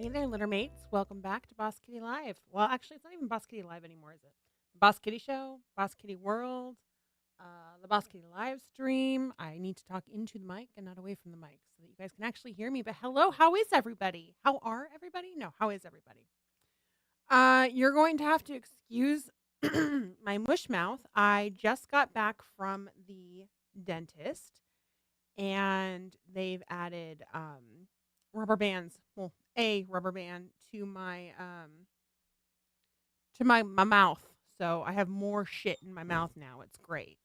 Hey there, Littermates. Welcome back to Boss Kitty Live. Well, actually, it's not even Boss Kitty Live anymore, is it? Boss Kitty Show, Boss Kitty World, the Boss Kitty Livestream. I need to talk into the mic and not away from the mic so that you guys can actually hear me. But hello, how is everybody? How are everybody? No, how is everybody? You're going to have to excuse my mush mouth. I just got back from the dentist and they've added rubber bands. Well, a rubber band to my mouth. So I have more shit in my mouth now. It's great.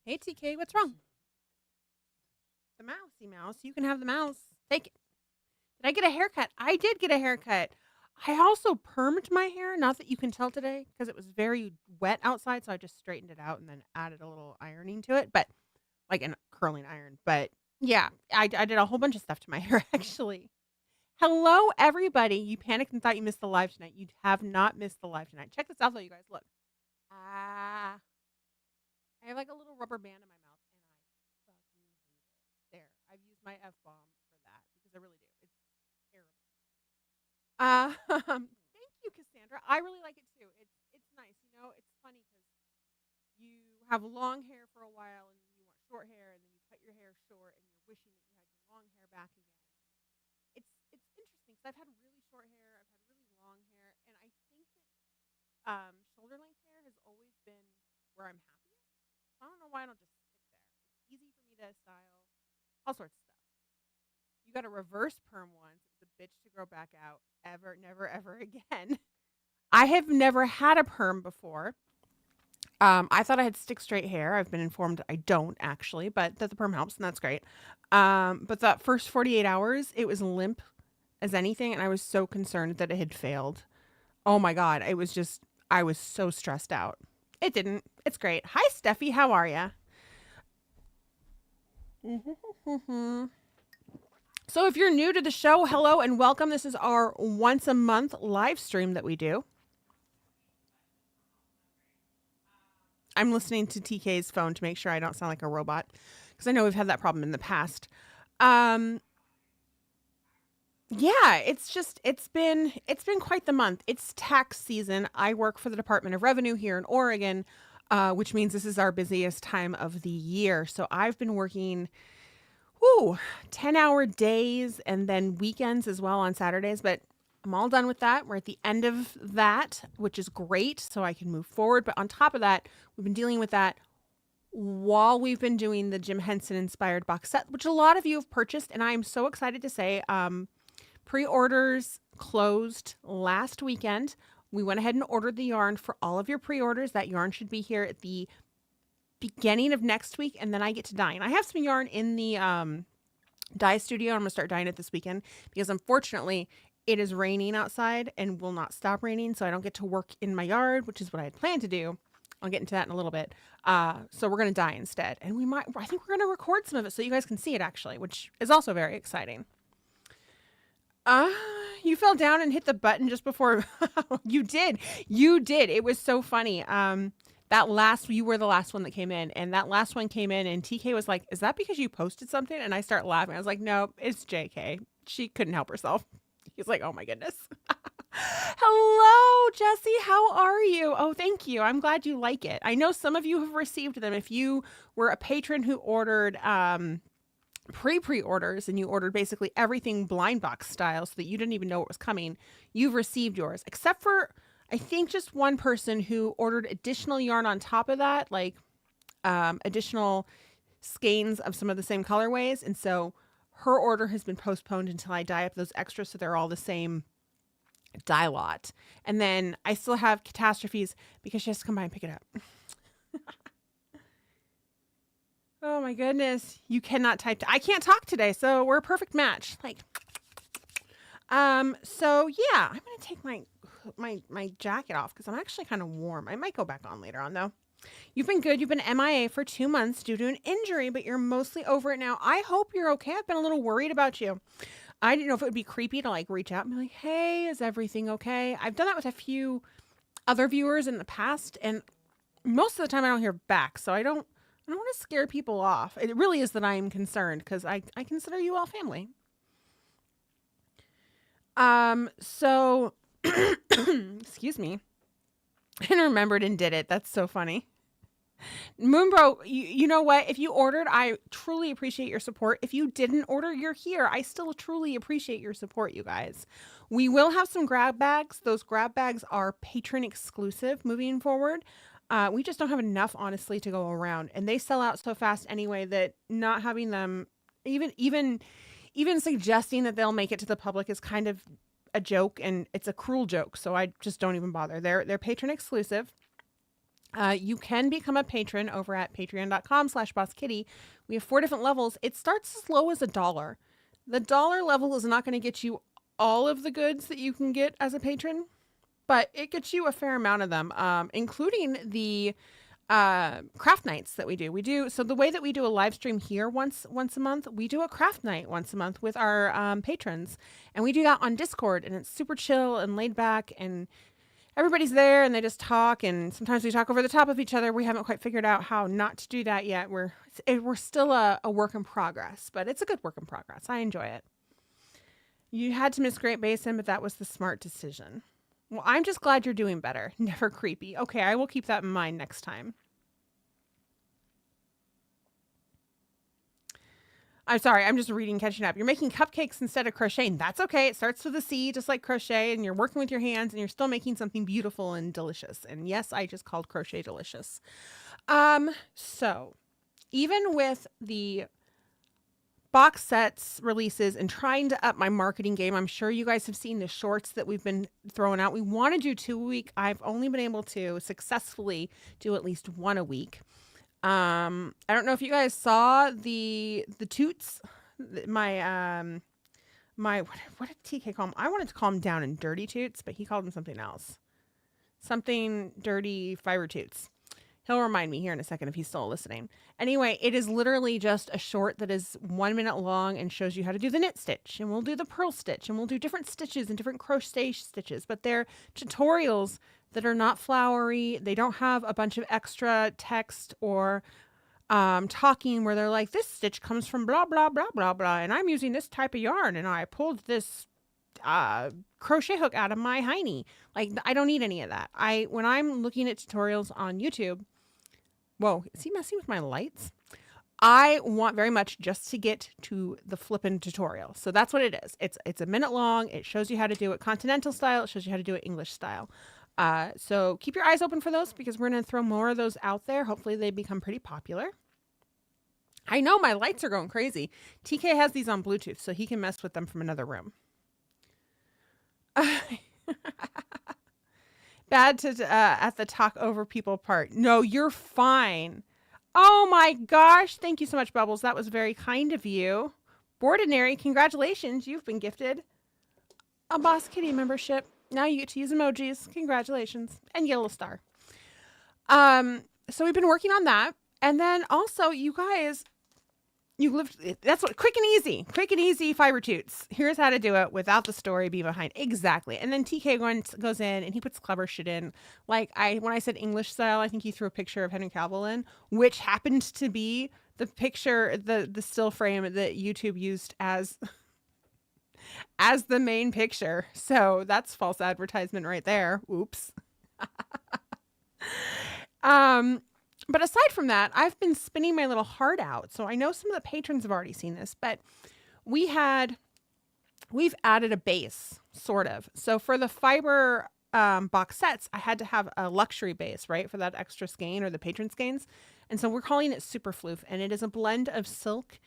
Hey TK, what's wrong? The mousey mouse. You can have the mouse. Take it. Did I get a haircut? I did get a haircut. I also permed my hair. Not that you can tell today because it was very wet outside. So I just straightened it out and then added a little ironing to it. But like a curling iron. But yeah, I did a whole bunch of stuff to my hair actually. Hello, everybody. You panicked and thought you missed the live tonight. You have not missed the live tonight. Check this out, though, you guys. Look. I have like a little rubber band in my mouth, and I fucking hate it. There. I've used my F-bomb for that because I really do. It's terrible. Thank you, Cassandra. I really like it, too. It's nice. You know, it's funny because you have long hair for a while, and you want short hair, and then you cut your hair short, and you're wishing that you had your long hair back again. It's interesting because I've had really short hair, I've had really long hair, and I think that shoulder length hair has always been where I'm happiest. So I don't know why I don't just stick there. It's easy for me to style, all sorts of stuff. You got a reverse perm once. It's a bitch to grow back out. Ever, never, ever again. I have never had a perm before. I thought I had stick straight hair. I've been informed I don't actually, but that the perm helps, and that's great. But that first 48 hours, it was limp as anything, and I was so concerned that it had failed. Oh my God. It was just, I was so stressed out. It didn't. It's great. Hi, Steffi. How are ya? So if you're new to the show, hello and welcome. This is our once a month live stream that we do. I'm listening to TK's phone to make sure I don't sound like a robot because I know we've had that problem in the past. Yeah, it's been quite the month. It's tax season. I work for the Department of Revenue here in Oregon, which means this is our busiest time of the year. So I've been working 10-hour days and then weekends as well on Saturdays, but I'm all done with that. We're at the end of that, which is great, so I can move forward. But on top of that, we've been dealing with that while we've been doing the Jim Henson inspired box set, which a lot of you have purchased. And I'm so excited to say pre-orders closed last weekend. We went ahead and ordered the yarn for all of your pre-orders. That yarn should be here at the beginning of next week, and then I get to dye. And I have some yarn in the dye studio. I'm going to start dyeing it this weekend because unfortunately it is raining outside and will not stop raining, so I don't get to work in my yard, which is what I had planned to do. I'll get into that in a little bit. So we're going to dye instead. And I think we're going to record some of it so you guys can see it actually, which is also very exciting. You fell down and hit the button just before. You did. It was so funny. You were the last one that came in, and that last one came in and TK was like, is that because you posted something? And I start laughing. I was like, no, it's JK. She couldn't help herself. He's like, oh my goodness. Hello, Jessie. How are you? Oh, thank you. I'm glad you like it. I know some of you have received them. If you were a patron who ordered pre-orders and you ordered basically everything blind box style so that you didn't even know what was coming, you've received yours, except for I think just one person who ordered additional yarn on top of that, like additional skeins of some of the same colorways. And so her order has been postponed until I dye up those extras so they're all the same dye lot. And then I still have catastrophes because she has to come by and pick it up. Oh my goodness. You cannot type. I can't talk today, so we're a perfect match. So yeah, I'm going to take my jacket off because I'm actually kind of warm. I might go back on later on though. You've been good. You've been MIA for 2 months due to an injury, but you're mostly over it now. I hope you're okay. I've been a little worried about you. I didn't know if it would be creepy to like reach out and be like, hey, is everything okay? I've done that with a few other viewers in the past, and most of the time I don't hear back. So I don't want to scare people off. It really is that I'm concerned because I consider you all family. So excuse me. And remembered and did it. That's so funny. Moonbro, you know what? If you ordered, I truly appreciate your support. If you didn't order, you're here. I still truly appreciate your support, you guys. We will have some grab bags. Those grab bags are patron exclusive moving forward. We just don't have enough, honestly, to go around, and they sell out so fast anyway that not having them, even suggesting that they'll make it to the public is kind of a joke, and it's a cruel joke. So I just don't even bother. They're patron exclusive. You can become a patron over at patreon.com/bosskitty. We have 4 different levels. It starts as low as $1. The dollar level is not going to get you all of the goods that you can get as a patron, but it gets you a fair amount of them, including the craft nights that we do. So the way that we do a live stream here once a month, we do a craft night once a month with our patrons, and we do that on Discord, and it's super chill and laid back, and everybody's there and they just talk, and sometimes we talk over the top of each other. We haven't quite figured out how not to do that yet. We're still a work in progress, but it's a good work in progress. I enjoy it. You had to miss Great Basin, but that was the smart decision. Well, I'm just glad you're doing better. Never creepy. Okay, I will keep that in mind next time. I'm sorry, I'm just reading, catching up. You're making cupcakes instead of crocheting. That's okay. It starts with a C, just like crochet, and you're working with your hands, and you're still making something beautiful and delicious. And yes, I just called crochet delicious. So even with the box sets releases and trying to up my marketing game, I'm sure you guys have seen the shorts that we've been throwing out. We want to do 2 a week. I've only been able to successfully do at least 1 a week. I don't know if you guys saw the toots, my what did TK call them? I wanted to call them down and dirty toots, but he called them something else. Something dirty fiber toots. He'll remind me here in a second if he's still listening. Anyway, it is literally just a short that is 1 minute long and shows you how to do the knit stitch, and we'll do the purl stitch, and we'll do different stitches and different crochet stitches, but they're tutorials that are not flowery. They don't have a bunch of extra text or talking where they're like, this stitch comes from blah, blah, blah, blah, blah, and I'm using this type of yarn, and I pulled this crochet hook out of my hiney. Like, I don't need any of that. When I'm looking at tutorials on YouTube, whoa, is he messing with my lights? I want very much just to get to the flippin' tutorial. So that's what it is. It's a minute long. It shows you how to do it continental style. It shows you how to do it English style. So keep your eyes open for those, because we're going to throw more of those out there. Hopefully they become pretty popular. I know my lights are going crazy. TK has these on Bluetooth, so he can mess with them from another room. Bad to at the talk over people part. No, you're fine. Oh my gosh. Thank you so much, Bubbles. That was very kind of you. Ordinary, congratulations. You've been gifted a Boss Kitty membership. Now you get to use emojis. Congratulations. And yellow star. So we've been working on that. And then also, you guys, that's what, quick and easy fiber toots. Here's how to do it without the story be behind. Exactly. And then TK goes in and he puts clever shit in. Like when I said English style, I think he threw a picture of Henry Cavill in, which happened to be the picture, the still frame that YouTube used as the main picture. So that's false advertisement right there. Oops. But aside from that, I've been spinning my little heart out. So I know some of the patrons have already seen this, but we've added a base, sort of. So for the fiber box sets, I had to have a luxury base, right? For that extra skein or the patron skeins. And so we're calling it Superfloof, and it is a blend of silk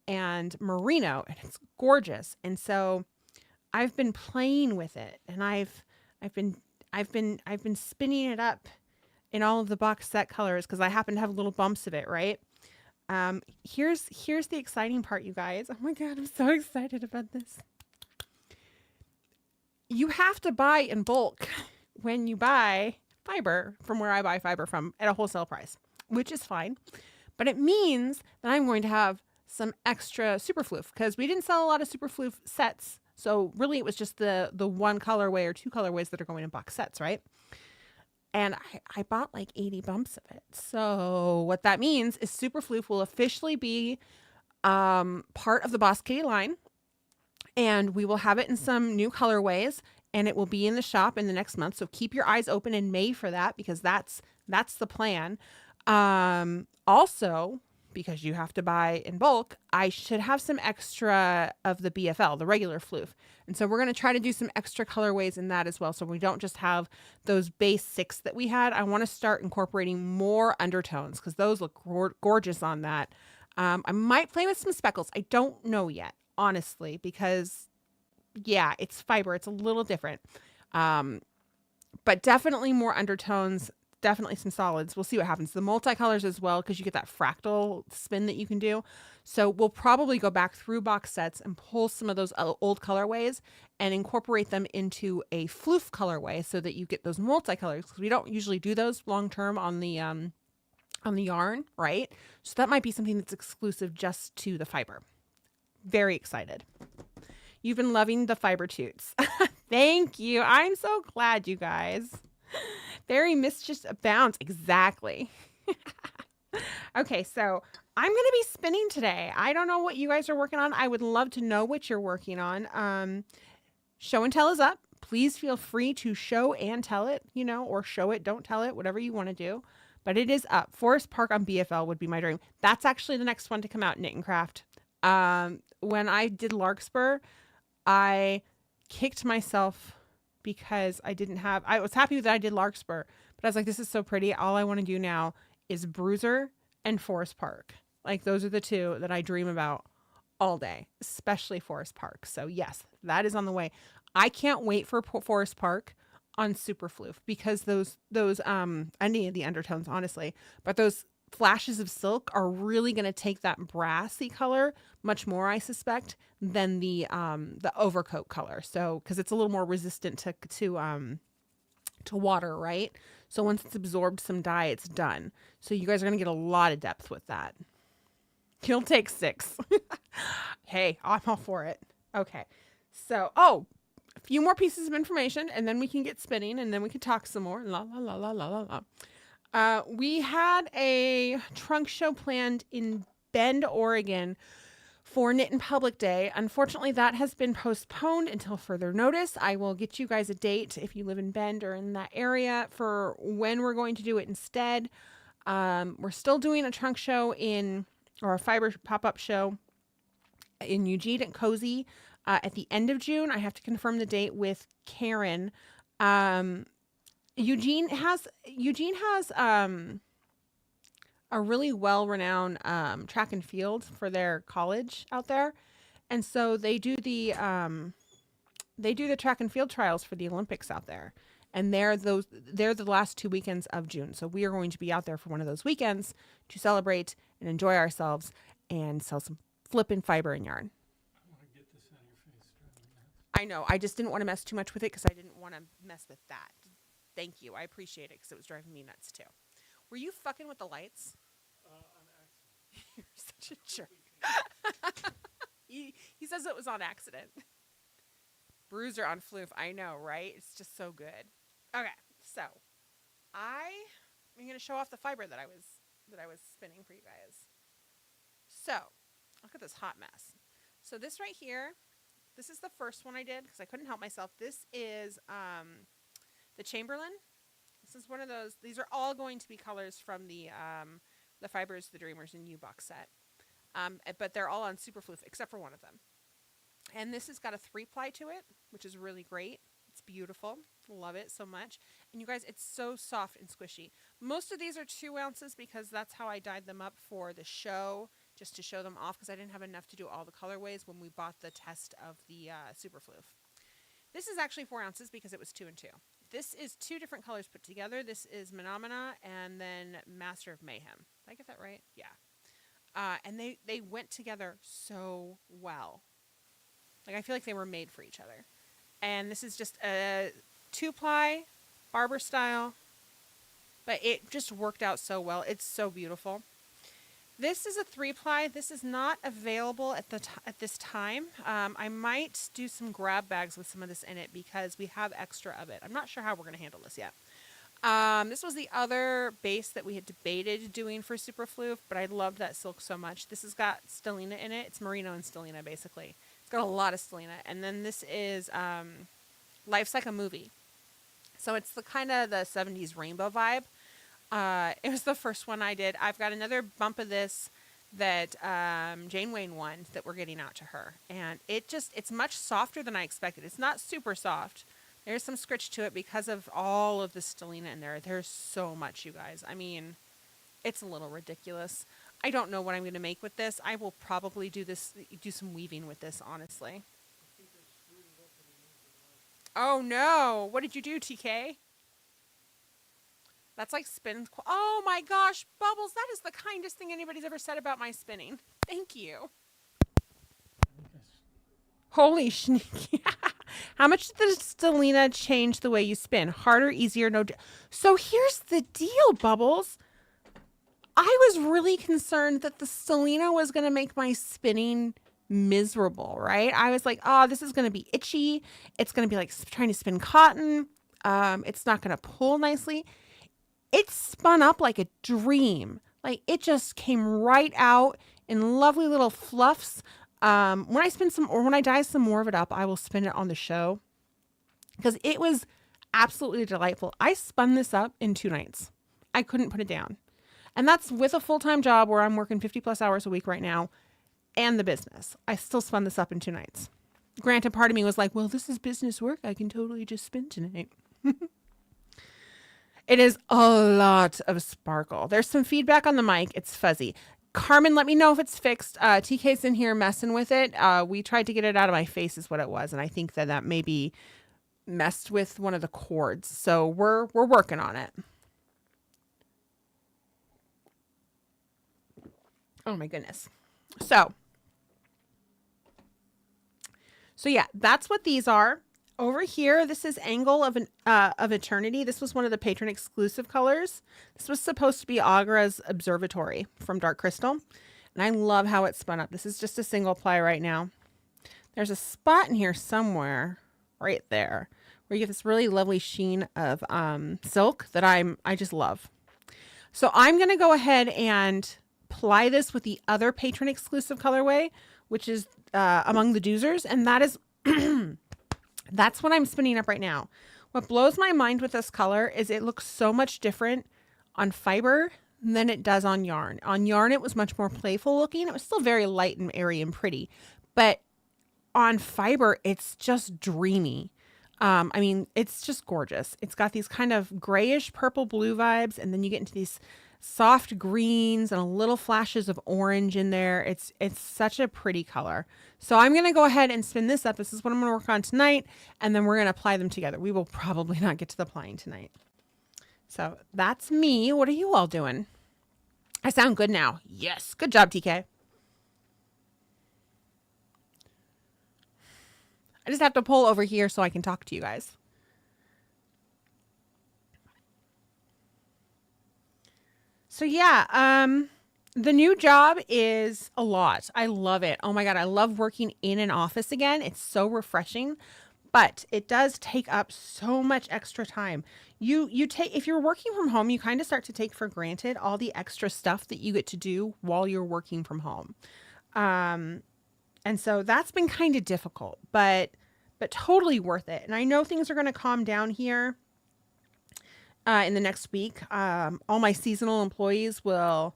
and merino, and it's gorgeous. And so I've been playing with it, and I've been spinning it up in all of the box set colors, because I happen to have little bumps of it, right? Here's the exciting part, you guys. Oh my God, I'm so excited about this. You have to buy in bulk when you buy fiber from where I buy fiber from at a wholesale price, which is fine. But it means that I'm going to have some extra Superfloof, because we didn't sell a lot of Superfloof sets. So really it was just the one colorway or two colorways that are going in box sets, right? And I bought like 80 bumps of it. So what that means is Superfloof will officially be part of the Boss Kitty line. And we will have it in some new colorways, and it will be in the shop in the next month. So keep your eyes open in May for that, because that's the plan. Also, because you have to buy in bulk, I should have some extra of the BFL, the regular floof. And so we're going to try to do some extra colorways in that as well. So we don't just have those base 6 that we had. I want to start incorporating more undertones because those look gorgeous on that. I might play with some speckles. I don't know yet, honestly, because yeah, it's fiber. It's a little different. But definitely more undertones, definitely some solids. We'll see what happens. The multicolors as well, because you get that fractal spin that you can do. So we'll probably go back through box sets and pull some of those old colorways and incorporate them into a floof colorway so that you get those multicolors, because we don't usually do those long term on the yarn, right? So that might be something that's exclusive just to the fiber. Very excited. You've been loving the fiber toots. Thank you. I'm so glad, you guys. Very mischievous abounds. Exactly. Okay, so I'm going to be spinning today. I don't know what you guys are working on. I would love to know what you're working on. Show and tell is up. Please feel free to show and tell it, or show it, don't tell it, whatever you want to do. But it is up. Forest Park on BFL would be my dream. That's actually the next one to come out, Knit and Craft. When I did Larkspur, I kicked myself because I was happy that I did Larkspur, but I was like, this is so pretty. All I want to do now is Bruiser and Forest Park. Like, those are the 2 that I dream about all day, especially Forest Park. So yes, that is on the way. I can't wait for Forest Park on Super Floof, because those any of the undertones, honestly, but those flashes of silk are really going to take that brassy color much more, I suspect, than the overcoat color. So, because it's a little more resistant to water, right? So once it's absorbed some dye, it's done. So you guys are going to get a lot of depth with that. You'll take 6. Hey, I'm all for it. Okay. So, a few more pieces of information, and then we can get spinning, and then we can talk some more. La la la la la la la. We had a trunk show planned in Bend, Oregon for Knit in Public Day. Unfortunately, that has been postponed until further notice. I will get you guys a date if you live in Bend or in that area for when we're going to do it instead. We're still doing a trunk show or a fiber pop-up show in Eugene at Cozy at the end of June. I have to confirm the date with Karen. Eugene has a really well-renowned track and field for their college out there, and so they do the track and field trials for the Olympics out there, and they're the last 2 weekends of June. So we are going to be out there for one of those weekends to celebrate and enjoy ourselves and sell some flippin' fiber and yarn. I want to get this out of your face. I know. I just didn't want to mess too much with it because I didn't want to mess with that. Thank you. I appreciate it because it was driving me nuts too. Were you fucking with the lights? On accident. You're such a jerk. He says it was on accident. Bruiser on floof. I know, right? It's just so good. Okay, so I'm going to show off the fiber that I was spinning for you guys. So look at this hot mess. So this right here, this is the first one I did because I couldn't help myself. This is the Chamberlain. This is one of those. These are all going to be colors from the Fibers, the Dreamers, and You box set. But they're all on Super Floof except for one of them. And this has got a 3-ply to it, which is really great. It's beautiful. Love it so much. And you guys, it's so soft and squishy. Most of these are 2 ounces because that's how I dyed them up for the show, just to show them off because I didn't have enough to do all the colorways when we bought the test of the Super Floof. This is actually 4 ounces because it was 2 and 2. This is 2 different colors put together. This is Menomina and then Master of Mayhem. Did I get that right? Yeah. And they went together so well. Like, I feel like they were made for each other. And this is just a 2-ply barber style, but it just worked out so well. It's so beautiful. This is a 3-ply. This is not available at this time. I might do some grab bags with some of this in it because we have extra of it. I'm not sure how we're going to handle this yet. This was the other base that we had debated doing for Superflu, but I loved that silk so much. This has got stellina in it. It's merino and stellina, basically. It's got a lot of stellina. And then this is Life's Like a Movie. So it's the kind of the 70s rainbow vibe. It was the first one I did. I've got another bump of this that Jane Wayne won that we're getting out to her. And it's much softer than I expected. It's not super soft. There's some scritch to it because of all of the stellina in there. There's so much, you guys. I mean, it's a little ridiculous. I don't know what I'm going to make with this. I will probably do some weaving with this, honestly. Oh no! What did you do, TK? That's like spin. Oh my gosh, Bubbles! That is the kindest thing anybody's ever said about my spinning. Thank you. Holy sneaky. How much did the stellina change the way you spin? Harder, easier, no. So here's the deal, Bubbles. I was really concerned that the stellina was going to make my spinning miserable, right? I was like, oh, this is going to be itchy. It's going to be like trying to spin cotton. It's not going to pull nicely. It spun up like a dream. Like it just came right out in lovely little fluffs. When I spin some, or when I dye some more of it up, I will spin it on the show because it was absolutely delightful. I spun this up in 2 nights. I couldn't put it down. And that's with a full-time job where I'm working 50 plus hours a week right now and the business. I still spun this up in 2 nights. Granted, part of me was like, well, this is business work. I can totally just spin tonight. It is a lot of sparkle. There's some feedback on the mic. It's fuzzy. Carmen, let me know if it's fixed. TK's in here messing with it. We tried to get it out of my face is what it was. And I think that maybe messed with one of the cords. So we're working on it. Oh my goodness. So yeah, that's what these are. Over here, this is Angle of Eternity. This was one of the patron exclusive colors. This was supposed to be Agra's Observatory from Dark Crystal. And I love how it's spun up. This is just a single ply right now. There's a spot in here somewhere, right there, where you get this really lovely sheen of silk that I just love. So I'm going to go ahead and ply this with the other patron exclusive colorway, which is Among the Doozers. And that is... That's what I'm spinning up right now. What blows my mind with this color is it looks so much different on fiber than it does on yarn. On yarn, it was much more playful looking. It was still very light and airy and pretty, but on fiber, it's just dreamy. I mean, it's just gorgeous. It's got these kind of grayish purple blue vibes, and then you get into these soft greens and a little flashes of orange in there. It's such a pretty color. So I'm going to go ahead and spin this up. This is what I'm going to work on tonight. And then we're going to apply them together. We will probably not get to the applying tonight. So that's me. What are you all doing? I sound good now. Yes. Good job, TK. I just have to pull over here so I can talk to you guys. So yeah, the new job is a lot. I love it. Oh my God. I love working in an office again. It's so refreshing, but it does take up so much extra time. If you're working from home, you kind of start to take for granted all the extra stuff that you get to do while you're working from home. And so that's been kind of difficult, but totally worth it. And I know things are going to calm down here. In the next week, all my seasonal employees will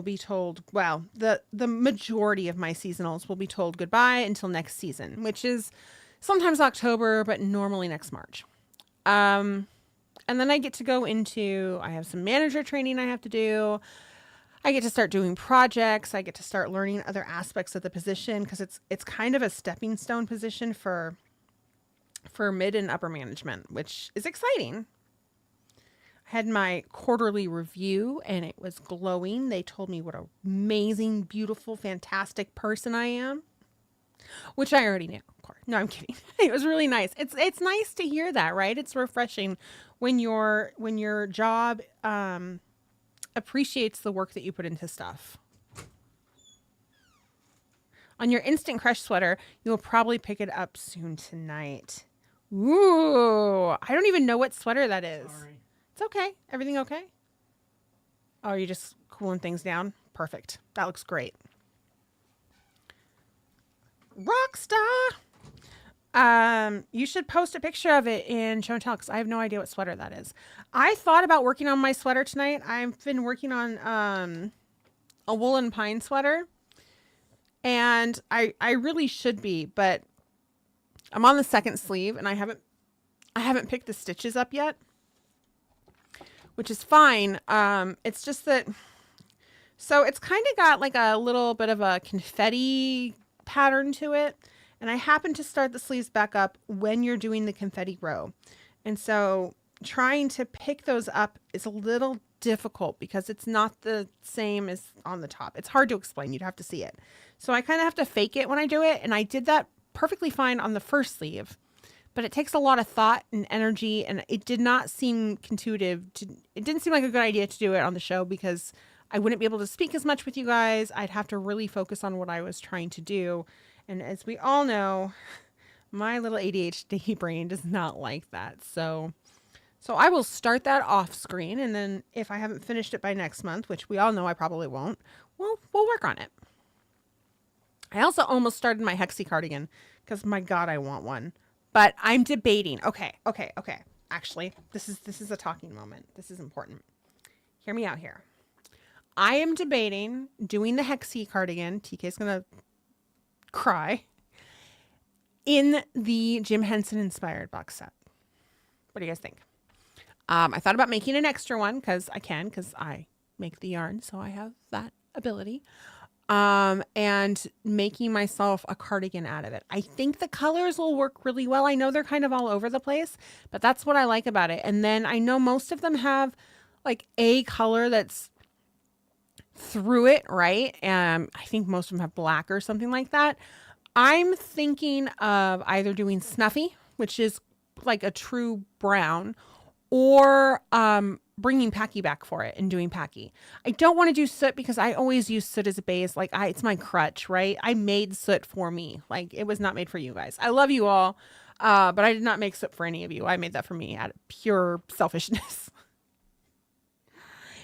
be told, well, the majority of my seasonals will be told goodbye until next season, which is sometimes October, but normally next March. And then I get to go into, I have some manager training I have to do. I get to start doing projects. I get to start learning other aspects of the position because it's kind of a stepping stone position for mid and upper management, which is exciting. Had my quarterly review and it was glowing. They told me what an amazing, beautiful, fantastic person I am, which I already knew, of course. No, I'm kidding. It was really nice. It's nice to hear that, right? It's refreshing when your job appreciates the work that you put into stuff. On your Instant Crush sweater, you'll probably pick it up soon tonight. Ooh, I don't even know what sweater that is. Sorry. It's okay. Everything okay? Oh, you're just cooling things down? Perfect. That looks great. Rockstar! You should post a picture of it in Show and Tell because I have no idea what sweater that is. I thought about working on my sweater tonight. I've been working on a woolen pine sweater, and I really should be, but I'm on the second sleeve and I haven't picked the stitches up yet, which is fine. It's just that, so it's kind of got like a little bit of a confetti pattern to it. And I happen to start the sleeves back up when you're doing the confetti row. And so trying to pick those up is a little difficult because it's not the same as on the top. It's hard to explain. You'd have to see it. So I kind of have to fake it when I do it. And I did that perfectly fine on the first sleeve. But it takes a lot of thought and energy. And it did not seem intuitive. It didn't seem like a good idea to do it on the show because I wouldn't be able to speak as much with you guys. I'd have to really focus on what I was trying to do. And as we all know, my little ADHD brain does not like that. So I will start that off screen. And then if I haven't finished it by next month, which we all know I probably won't, we'll work on it. I also almost started my Hexie cardigan because my God, I want one. But I'm debating. Okay. Actually, this is a talking moment. This is important. Hear me out here. I am debating doing the Hexie cardigan. TK's going to cry in the Jim Henson inspired box set. What do you guys think? I thought about making an extra one because I make the yarn, so I have that ability. And making myself a cardigan out of it. I think the colors will work really well. I know they're kind of all over the place, but that's what I like about it. And then I know most of them have like a color that's through it, right? I think most of them have black or something like that. I'm thinking of either doing Snuffy, which is like a true brown, or bringing Packy back for it and doing Packy. I don't want to do soot because I always use soot as a base. Like it's my crutch, right? I made soot for me. Like it was not made for you guys. I love you all, but I did not make soot for any of you. I made that for me out of pure selfishness.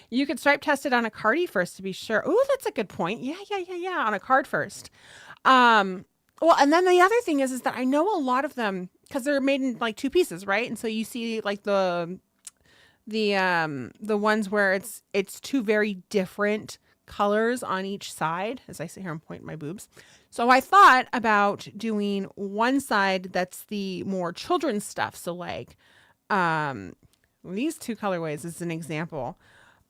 You could stripe test it on a cardie first to be sure. Oh, that's a good point. Yeah. On a card first. Well, and then the other thing is that I know a lot of them because they're made in like two pieces, right? And so you see like the ones where it's two very different colors on each side. As I sit here and point my boobs. So I thought about doing one side that's the more children's stuff. So like these two colorways is an example.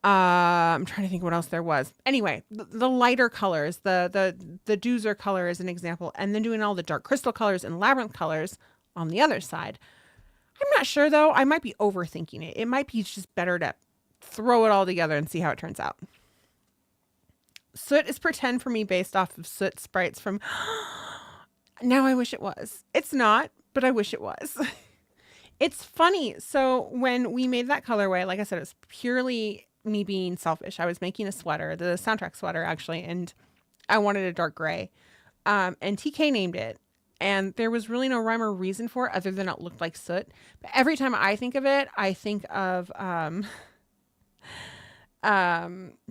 I'm trying to think what else there was. Anyway, the lighter colors, the Doozer color is an example, and then doing all the dark crystal colors and labyrinth colors on the other side. I'm not sure though. I might be overthinking it. It might be just better to throw it all together and see how it turns out. Soot is pretend for me based off of Soot sprites from now I wish it was. It's not, but I wish it was. It's funny. So when we made that colorway, like I said, it's purely me being selfish. I was making a sweater, the soundtrack sweater actually, and I wanted a dark gray. And TK named it. And there was really no rhyme or reason for it other than it looked like soot. But every time I think of it, I think of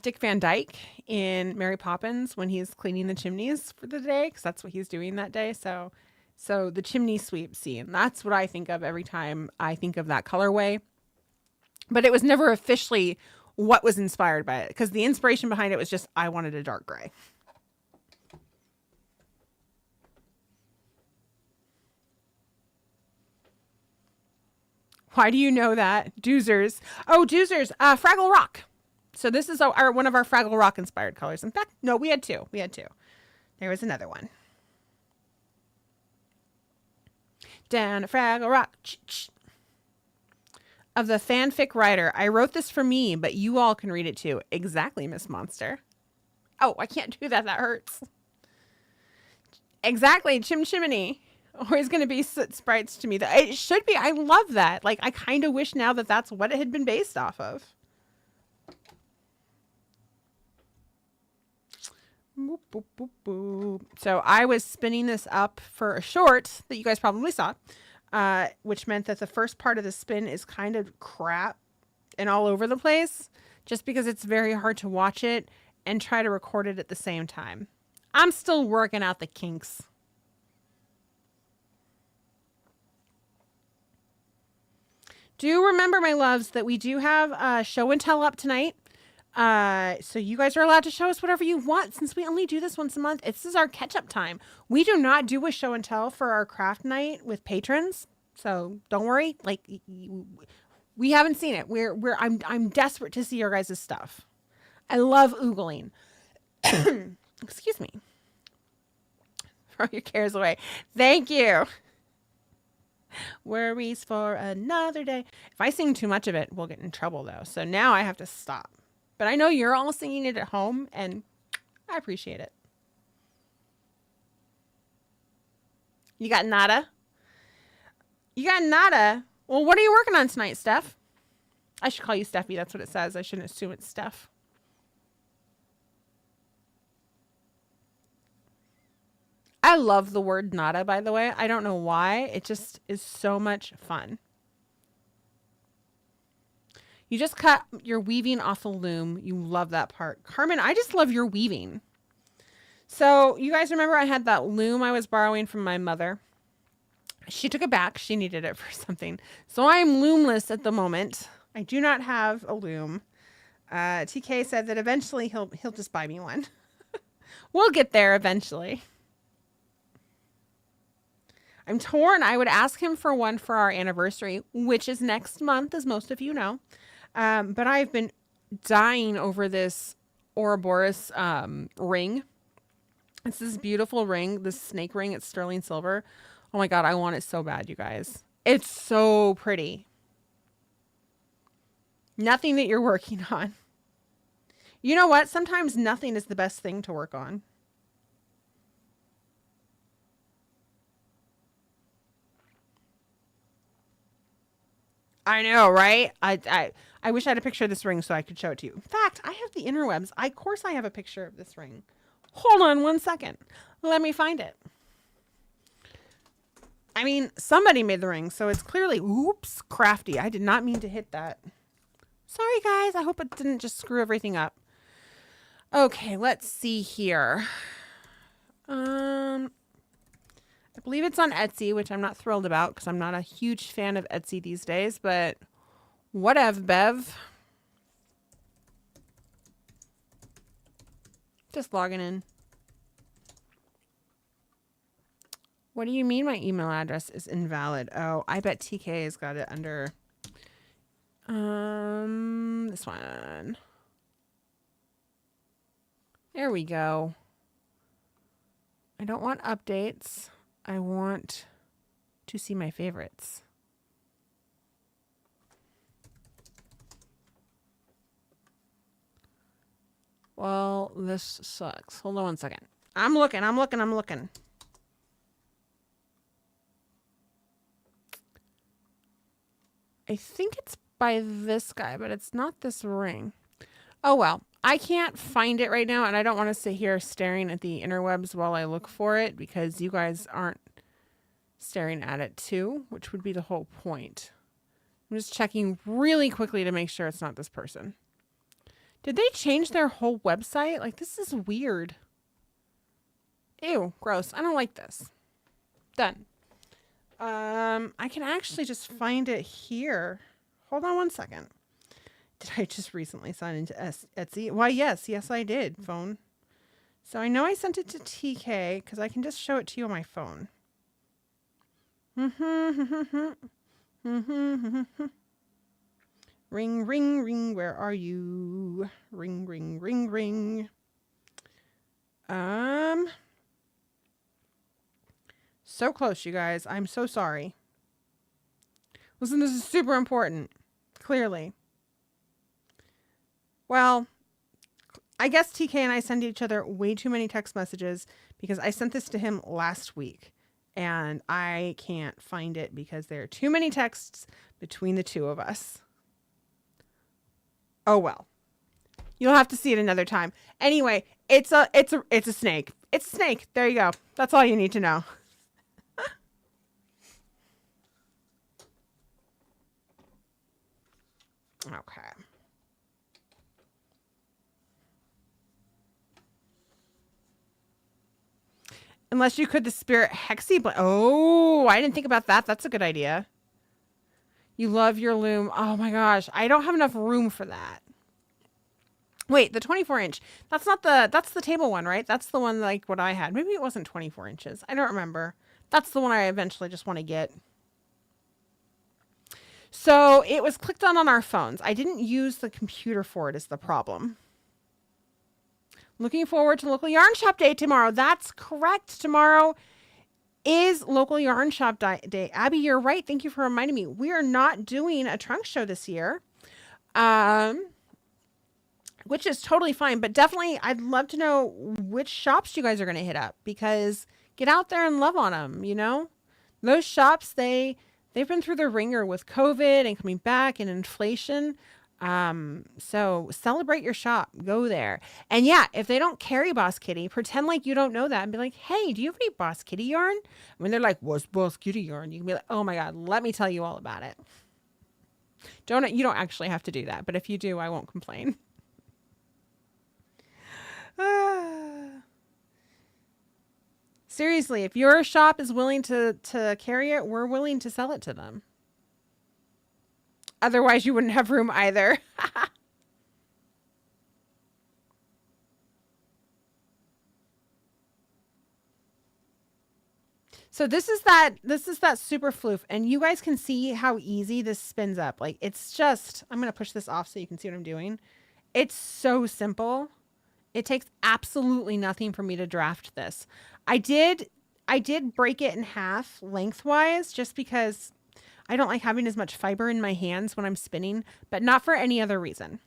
Dick Van Dyke in Mary Poppins when he's cleaning the chimneys for the day, because that's what he's doing that day. So the chimney sweep scene, that's what I think of every time I think of that colorway. But it was never officially what was inspired by it, because the inspiration behind it was just I wanted a dark gray. Why do you know that? Doozers. Oh, Doozers. Fraggle Rock. So this is one of our Fraggle Rock inspired colors. In fact, no, we had two. There was another one. Down at Fraggle Rock. Of the fanfic writer. I wrote this for me, but you all can read it too. Exactly, Miss Monster. Oh, I can't do that. That hurts. Exactly, Chimney. Always going to be soot sprites to me. It should be. I love that. Like, I kind of wish now that that's what it had been based off of. Boop, boop, boop, boop. So I was spinning this up for a short that you guys probably saw, which meant that the first part of the spin is kind of crap and all over the place just because it's very hard to watch it and try to record it at the same time. I'm still working out the kinks. Do remember, my loves, that we do have a show and tell up tonight. So you guys are allowed to show us whatever you want since we only do this once a month. This is our catch-up time. We do not do a show and tell for our craft night with patrons. So don't worry. Like, we haven't seen it. I'm desperate to see your guys' stuff. I love oogling. Excuse me. Throw your cares away. Thank you. Worries for another day. If I sing too much of it, we'll get in trouble though. So now I have to stop. But I know you're all singing it at home and I appreciate it. You got nada? You got nada? Well, what are you working on tonight, Steph? I should call you Steffi. That's what it says. I shouldn't assume it's Steph. I love the word nada, by the way. I don't know why. It just is so much fun. You just cut your weaving off the loom. You love that part. Carmen, I just love your weaving. So you guys remember I had that loom I was borrowing from my mother. She took it back. She needed it for something. So I'm loomless at the moment. I do not have a loom. TK said that eventually he'll just buy me one. We'll get there eventually. I'm torn. I would ask him for one for our anniversary, which is next month, as most of you know. But I've been dying over this Ouroboros ring. It's this beautiful ring, this snake ring. It's sterling silver. Oh my God, I want it so bad, you guys. It's so pretty. Nothing that you're working on. You know what? Sometimes nothing is the best thing to work on. I know, right? I wish I had a picture of this ring so I could show it to you. In fact, I have the interwebs. Of course I have a picture of this ring. Hold on one second. Let me find it. I mean, somebody made the ring, so it's clearly, oops, crafty. I did not mean to hit that. Sorry, guys. I hope it didn't just screw everything up. Okay, let's see here. I believe it's on Etsy, which I'm not thrilled about because I'm not a huge fan of Etsy these days, but whatever, Bev. Just logging in. What do you mean my email address is invalid? Oh, I bet TK has got it under this one. There we go. I don't want updates. I want to see my favorites. Well, this sucks. Hold on one second. I'm looking. I think it's by this guy, but it's not this ring. Oh, well. I can't find it right now, and I don't want to sit here staring at the interwebs while I look for it because you guys aren't staring at it too, which would be the whole point. I'm just checking really quickly to make sure it's not this person. Did they change their whole website? Like, this is weird. Ew, gross. I don't like this. Done. I can actually just find it here. Hold on one second. Did I just recently sign into Etsy? Why, yes, I did. Phone. So I know I sent it to TK because I can just show it to you on my phone. Ring, ring, ring. Where are you? Ring, ring, ring, ring. So close, you guys. I'm so sorry. Listen, this is super important. Clearly. Well, I guess TK and I send each other way too many text messages because I sent this to him last week and I can't find it because there are too many texts between the two of us. Oh, well, you'll have to see it another time. Anyway, it's a snake. It's a snake. There you go. That's all you need to know. Okay. Unless you could the spirit hexy, but oh, I didn't think about that. That's a good idea. You love your loom. Oh my gosh, I don't have enough room for that. Wait, the 24 inch. That's not the, that's the table one, right? That's the one like what I had. Maybe it wasn't 24 inches. I don't remember. That's the one I eventually just want to get. So it was clicked on our phones. I didn't use the computer for it is the problem. Looking forward to local yarn shop day tomorrow. That's correct. Tomorrow is local yarn shop day. Abby, you're right. Thank you for reminding me. We are not doing a trunk show this year. Which is totally fine, but definitely I'd love to know which shops you guys are going to hit up, because get out there and love on them, you know? Those shops, they've been through the ringer with COVID and coming back and inflation. So celebrate your shop, go there. And yeah, if they don't carry Boss Kitty, pretend like you don't know that and be like, hey, do you have any Boss Kitty yarn? When they're like, what's Boss Kitty yarn? You can be like, oh my God, let me tell you all about it. You don't actually have to do that, but if you do, I won't complain. Seriously, if your shop is willing to carry it, we're willing to sell it to them. Otherwise, you wouldn't have room either. So this is that super floof, and you guys can see how easy this spins up. Like, it's just, I'm going to push this off so you can see what I'm doing. It's so simple. It takes absolutely nothing for me to draft this. I did break it in half lengthwise just because I don't like having as much fiber in my hands when I'm spinning, but not for any other reason.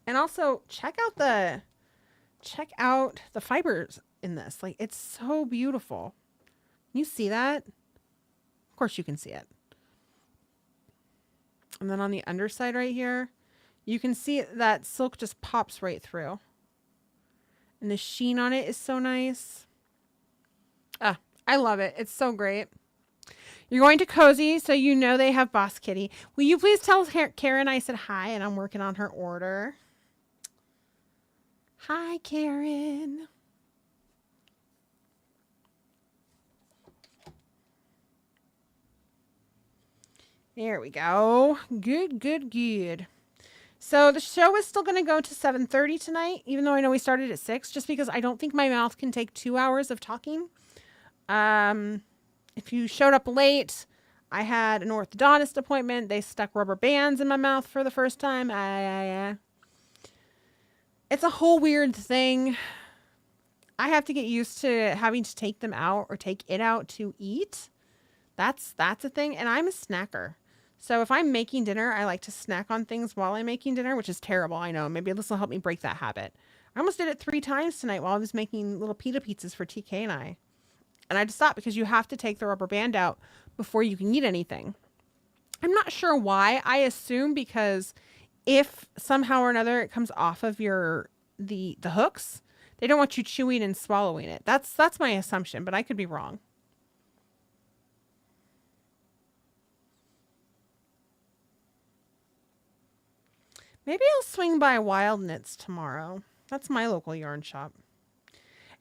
And also check out the fibers in this. Like, it's so beautiful. You see that? Of course you can see it. And then on the underside right here, you can see that silk just pops right through. And the sheen on it is so nice. Ah, I love it. It's so great. You're going to Cozy, so you know they have Boss Kitty. Will you please tell Karen I said hi and I'm working on her order? Hi, Karen. There we go. Good, good, good. So the show is still going to go to 7:30 tonight, even though I know we started at 6, just because I don't think my mouth can take 2 hours of talking. If you showed up late, I had an orthodontist appointment. They stuck rubber bands in my mouth for the first time. It's a whole weird thing. I have to get used to having to take them out or take it out to eat. That's a thing. And I'm a snacker. So if I'm making dinner, I like to snack on things while I'm making dinner, which is terrible. I know. Maybe this will help me break that habit. I almost did it 3 times tonight while I was making little pita pizzas for TK and I. And I had to stop because you have to take the rubber band out before you can eat anything. I'm not sure why. I assume because if somehow or another it comes off of the hooks, they don't want you chewing and swallowing it. That's my assumption, but I could be wrong. Maybe I'll swing by Wild Knits tomorrow. That's my local yarn shop.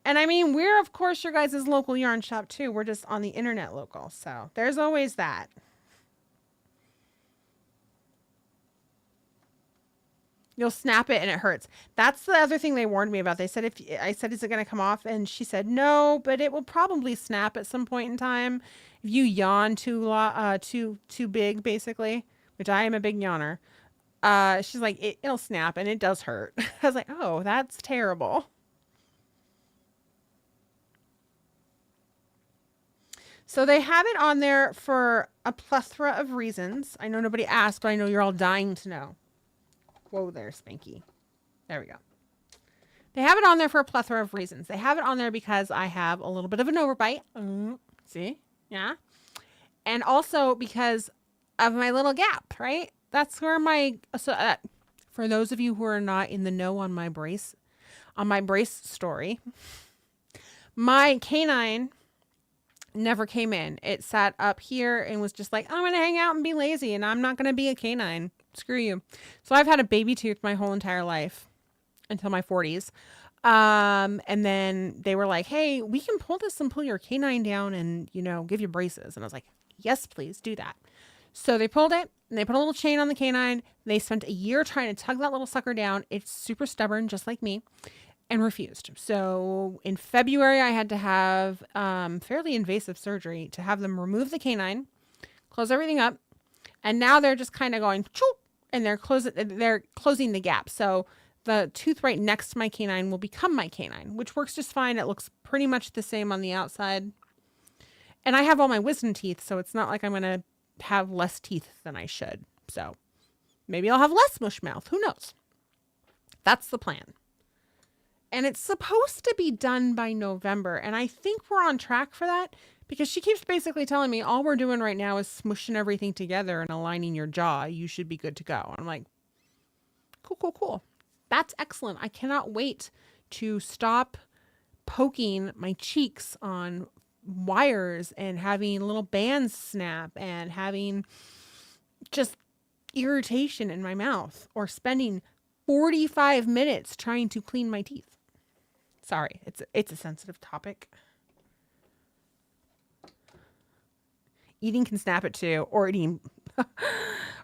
And I mean, we're, of course, your guys' local yarn shop, too. We're just on the internet local. So there's always that. You'll snap it and it hurts. That's the other thing they warned me about. They said, I said, is it going to come off? And she said, no, but it will probably snap at some point in time. If you yawn too big, basically, which I am a big yawner. She's like, it'll snap and it does hurt. I was like, oh, that's terrible. So they have it on there for a plethora of reasons. I know nobody asked, but I know you're all dying to know. Whoa there, Spanky. There we go. They have it on there for a plethora of reasons. They have it on there because I have a little bit of an overbite. See? Yeah. And also because of my little gap, right? That's where for those of you who are not in the know on my brace story, my canine never came in. It sat up here and was just like, I'm going to hang out and be lazy and I'm not going to be a canine. Screw you. So I've had a baby tooth my whole entire life until my 40s. And then they were like, hey, we can pull this and pull your canine down and, give you braces. And I was like, yes, please do that. So they pulled it and they put a little chain on the canine. They spent a year trying to tug that little sucker down. It's super stubborn, just like me, and refused. So in February, I had to have fairly invasive surgery to have them remove the canine, close everything up. And now they're just kind of going, choop, and they're closing the gap. So the tooth right next to my canine will become my canine, which works just fine. It looks pretty much the same on the outside. And I have all my wisdom teeth, so it's not like I'm going to have less teeth than I should. So maybe I'll have less mush mouth. Who knows? That's the plan. And it's supposed to be done by November. And I think we're on track for that because she keeps basically telling me all we're doing right now is smushing everything together and aligning your jaw. You should be good to go. And I'm like, cool. That's excellent. I cannot wait to stop poking my cheeks on wires and having little bands snap and having just irritation in my mouth or spending 45 minutes trying to clean my teeth. Sorry, it's a sensitive topic. Eating can snap it too, or eating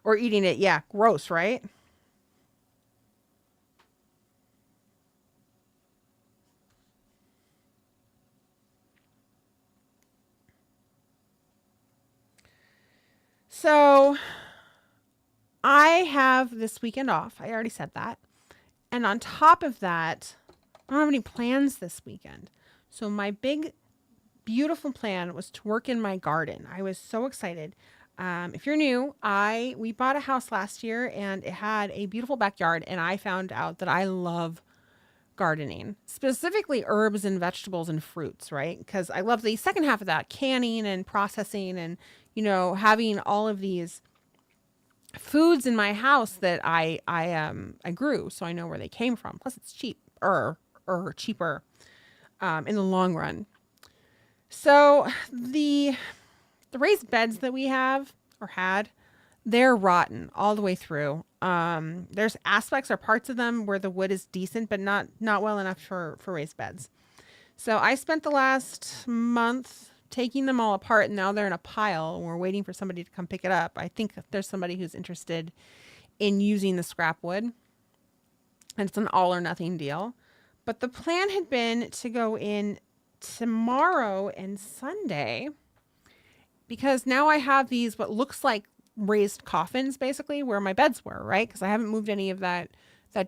it. Yeah, gross, right? So I have this weekend off. I already said that. And on top of that, I don't have any plans this weekend. So my big, beautiful plan was to work in my garden. I was so excited. If you're new, we bought a house last year and it had a beautiful backyard. And I found out that I love gardening, specifically herbs and vegetables and fruits, right? Because I love the second half of that, canning and processing and, having all of these foods in my house that I grew, so I know where they came from. Plus, it's cheaper in the long run. So the raised beds that we have or had, they're rotten all the way through. There's aspects or parts of them where the wood is decent, but not well enough for raised beds. So I spent the last month taking them all apart, and now they're in a pile. We're waiting for somebody to come pick it up. I think there's somebody who's interested in using the scrap wood, and it's an all or nothing deal. But the plan had been to go in tomorrow and Sunday because now I have these what looks like raised coffins basically where my beds were, right? Because I haven't moved any of that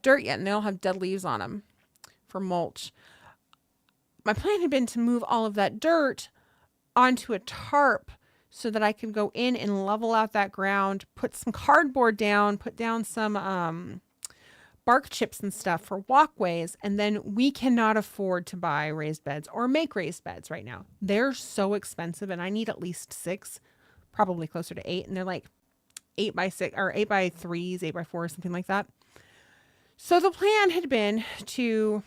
dirt yet, and they all have dead leaves on them for mulch. My plan had been to move all of that dirt onto a tarp so that I could go in and level out that ground, put some cardboard down, put down some bark chips and stuff for walkways. And then we cannot afford to buy raised beds or make raised beds right now. They're so expensive and I need at least 6, probably closer to 8. And they're like 8x6 or 8x3s, 8x4, something like that. So the plan had been to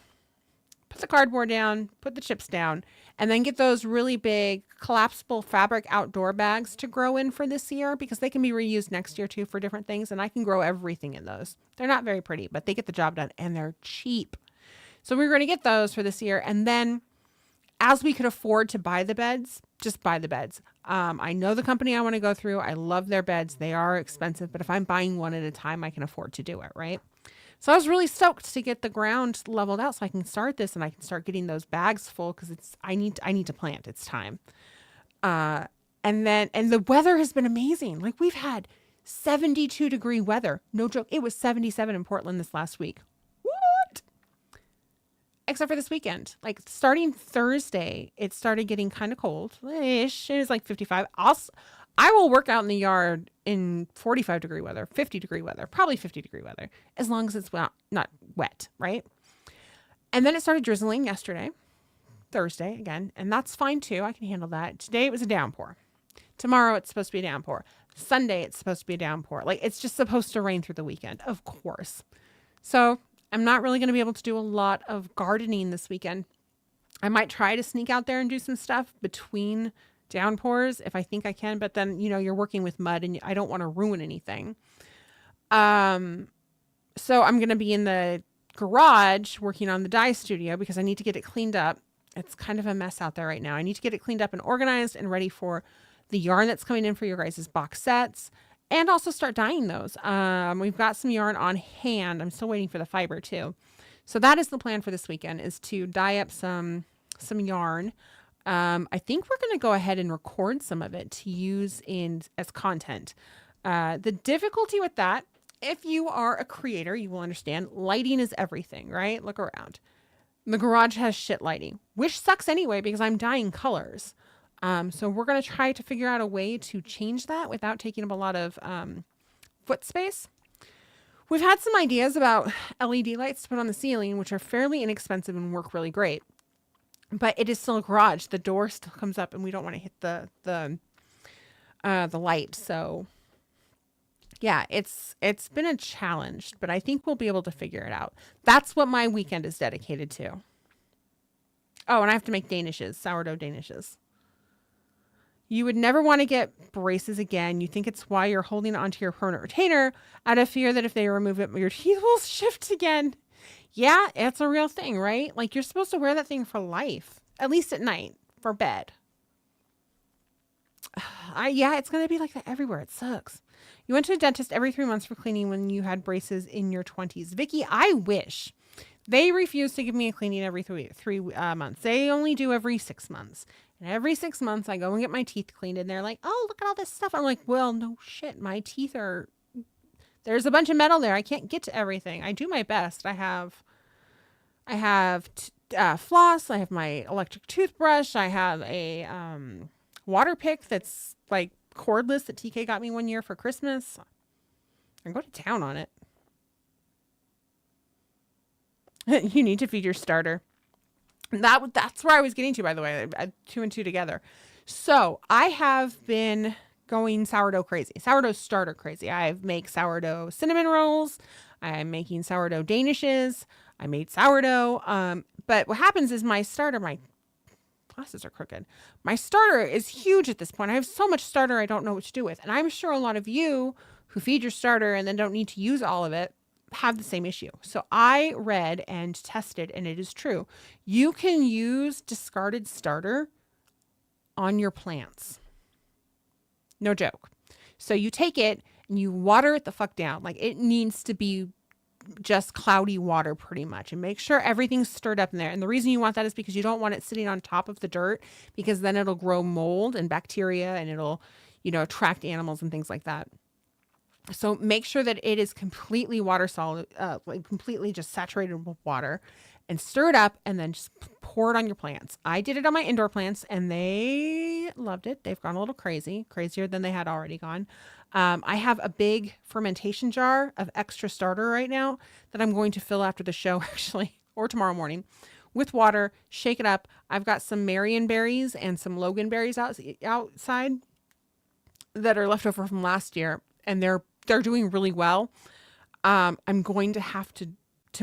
put the cardboard down, put the chips down, and then get those really big collapsible fabric outdoor bags to grow in for this year because they can be reused next year too for different things. And I can grow everything in those. They're not very pretty, but they get the job done and they're cheap. So we were going to get those for this year. And then as we could afford to buy the beds, just buy the beds. I know the company I want to go through. I love their beds. They are expensive, but if I'm buying one at a time, I can afford to do it, right? So I was really stoked to get the ground leveled out so I can start this and I can start getting those bags full because I need to plant. It's time. And the weather has been amazing. Like we've had 72-degree weather. No joke. It was 77 in Portland this last week. What? Except for this weekend. Like starting Thursday, it started getting kind of cold-ish. It was like 55. I will work out in the yard in 45-degree weather, 50-degree weather, probably 50-degree weather, as long as it's not wet, right? And then it started drizzling yesterday, Thursday again, and that's fine too. I can handle that. Today it was a downpour. Tomorrow it's supposed to be a downpour. Sunday it's supposed to be a downpour. Like it's just supposed to rain through the weekend, of course. So I'm not really going to be able to do a lot of gardening this weekend. I might try to sneak out there and do some stuff between downpours if I think I can, but then, you're working with mud and I don't want to ruin anything. So I'm going to be in the garage working on the dye studio because I need to get it cleaned up. It's kind of a mess out there right now. I need to get it cleaned up and organized and ready for the yarn that's coming in for your guys' box sets and also start dyeing those. We've got some yarn on hand. I'm still waiting for the fiber too. So that is the plan for this weekend, is to dye up some yarn. I think we're going to go ahead and record some of it to use as content. The difficulty with that, if you are a creator, you will understand lighting is everything, right? Look around. The garage has shit lighting, which sucks anyway because I'm dyeing colors. So we're going to try to figure out a way to change that without taking up a lot of foot space. We've had some ideas about LED lights to put on the ceiling, which are fairly inexpensive and work really great. But it is still a garage. The door still comes up and we don't want to hit the light. So yeah, it's been a challenge, but I think we'll be able to figure it out. That's what my weekend is dedicated to. Oh, and I have to make sourdough danishes. You would never want to get braces again. You think it's why you're holding onto your permanent retainer out of fear that if they remove it, your teeth will shift again. Yeah, it's a real thing, right? Like, you're supposed to wear that thing for life, at least at night for bed. Yeah, it's going to be like that everywhere. It sucks. You went to a dentist every 3 months for cleaning when you had braces in your 20s. Vicky, I wish. They refuse to give me a cleaning every three months. They only do every 6 months. And every 6 months, I go and get my teeth cleaned. And they're like, oh, look at all this stuff. I'm like, well, no shit. My teeth are... There's a bunch of metal there. I can't get to everything. I do my best. I have floss. I have my electric toothbrush. I have a water pick that's like cordless that TK got me one year for Christmas. I go to town on it. You need to feed your starter. That's where I was getting to, by the way. Two and two together. So I have been going sourdough starter crazy. I make sourdough cinnamon rolls. I'm making sourdough danishes. I made sourdough. But what happens is my glasses are crooked. My starter is huge at this point. I have so much starter I don't know what to do with. And I'm sure a lot of you who feed your starter and then don't need to use all of it have the same issue. So I read and tested, and it is true. You can use discarded starter on your plants. No joke. So you take it and you water it the fuck down. Like, it needs to be just cloudy water pretty much, and make sure everything's stirred up in there. And the reason you want that is because you don't want it sitting on top of the dirt, because then it'll grow mold and bacteria and it'll, attract animals and things like that. So make sure that it is completely water solid, completely just saturated with water, and stir it up and then just pour it on your plants. I did it on my indoor plants and they loved it. They've gone a little crazier than they had already gone. I have a big fermentation jar of extra starter right now that I'm going to fill after the show, actually, or tomorrow morning, with water, shake it up. I've got some Marion berries and some Logan berries outside that are left over from last year, and they're doing really well. I'm going to have to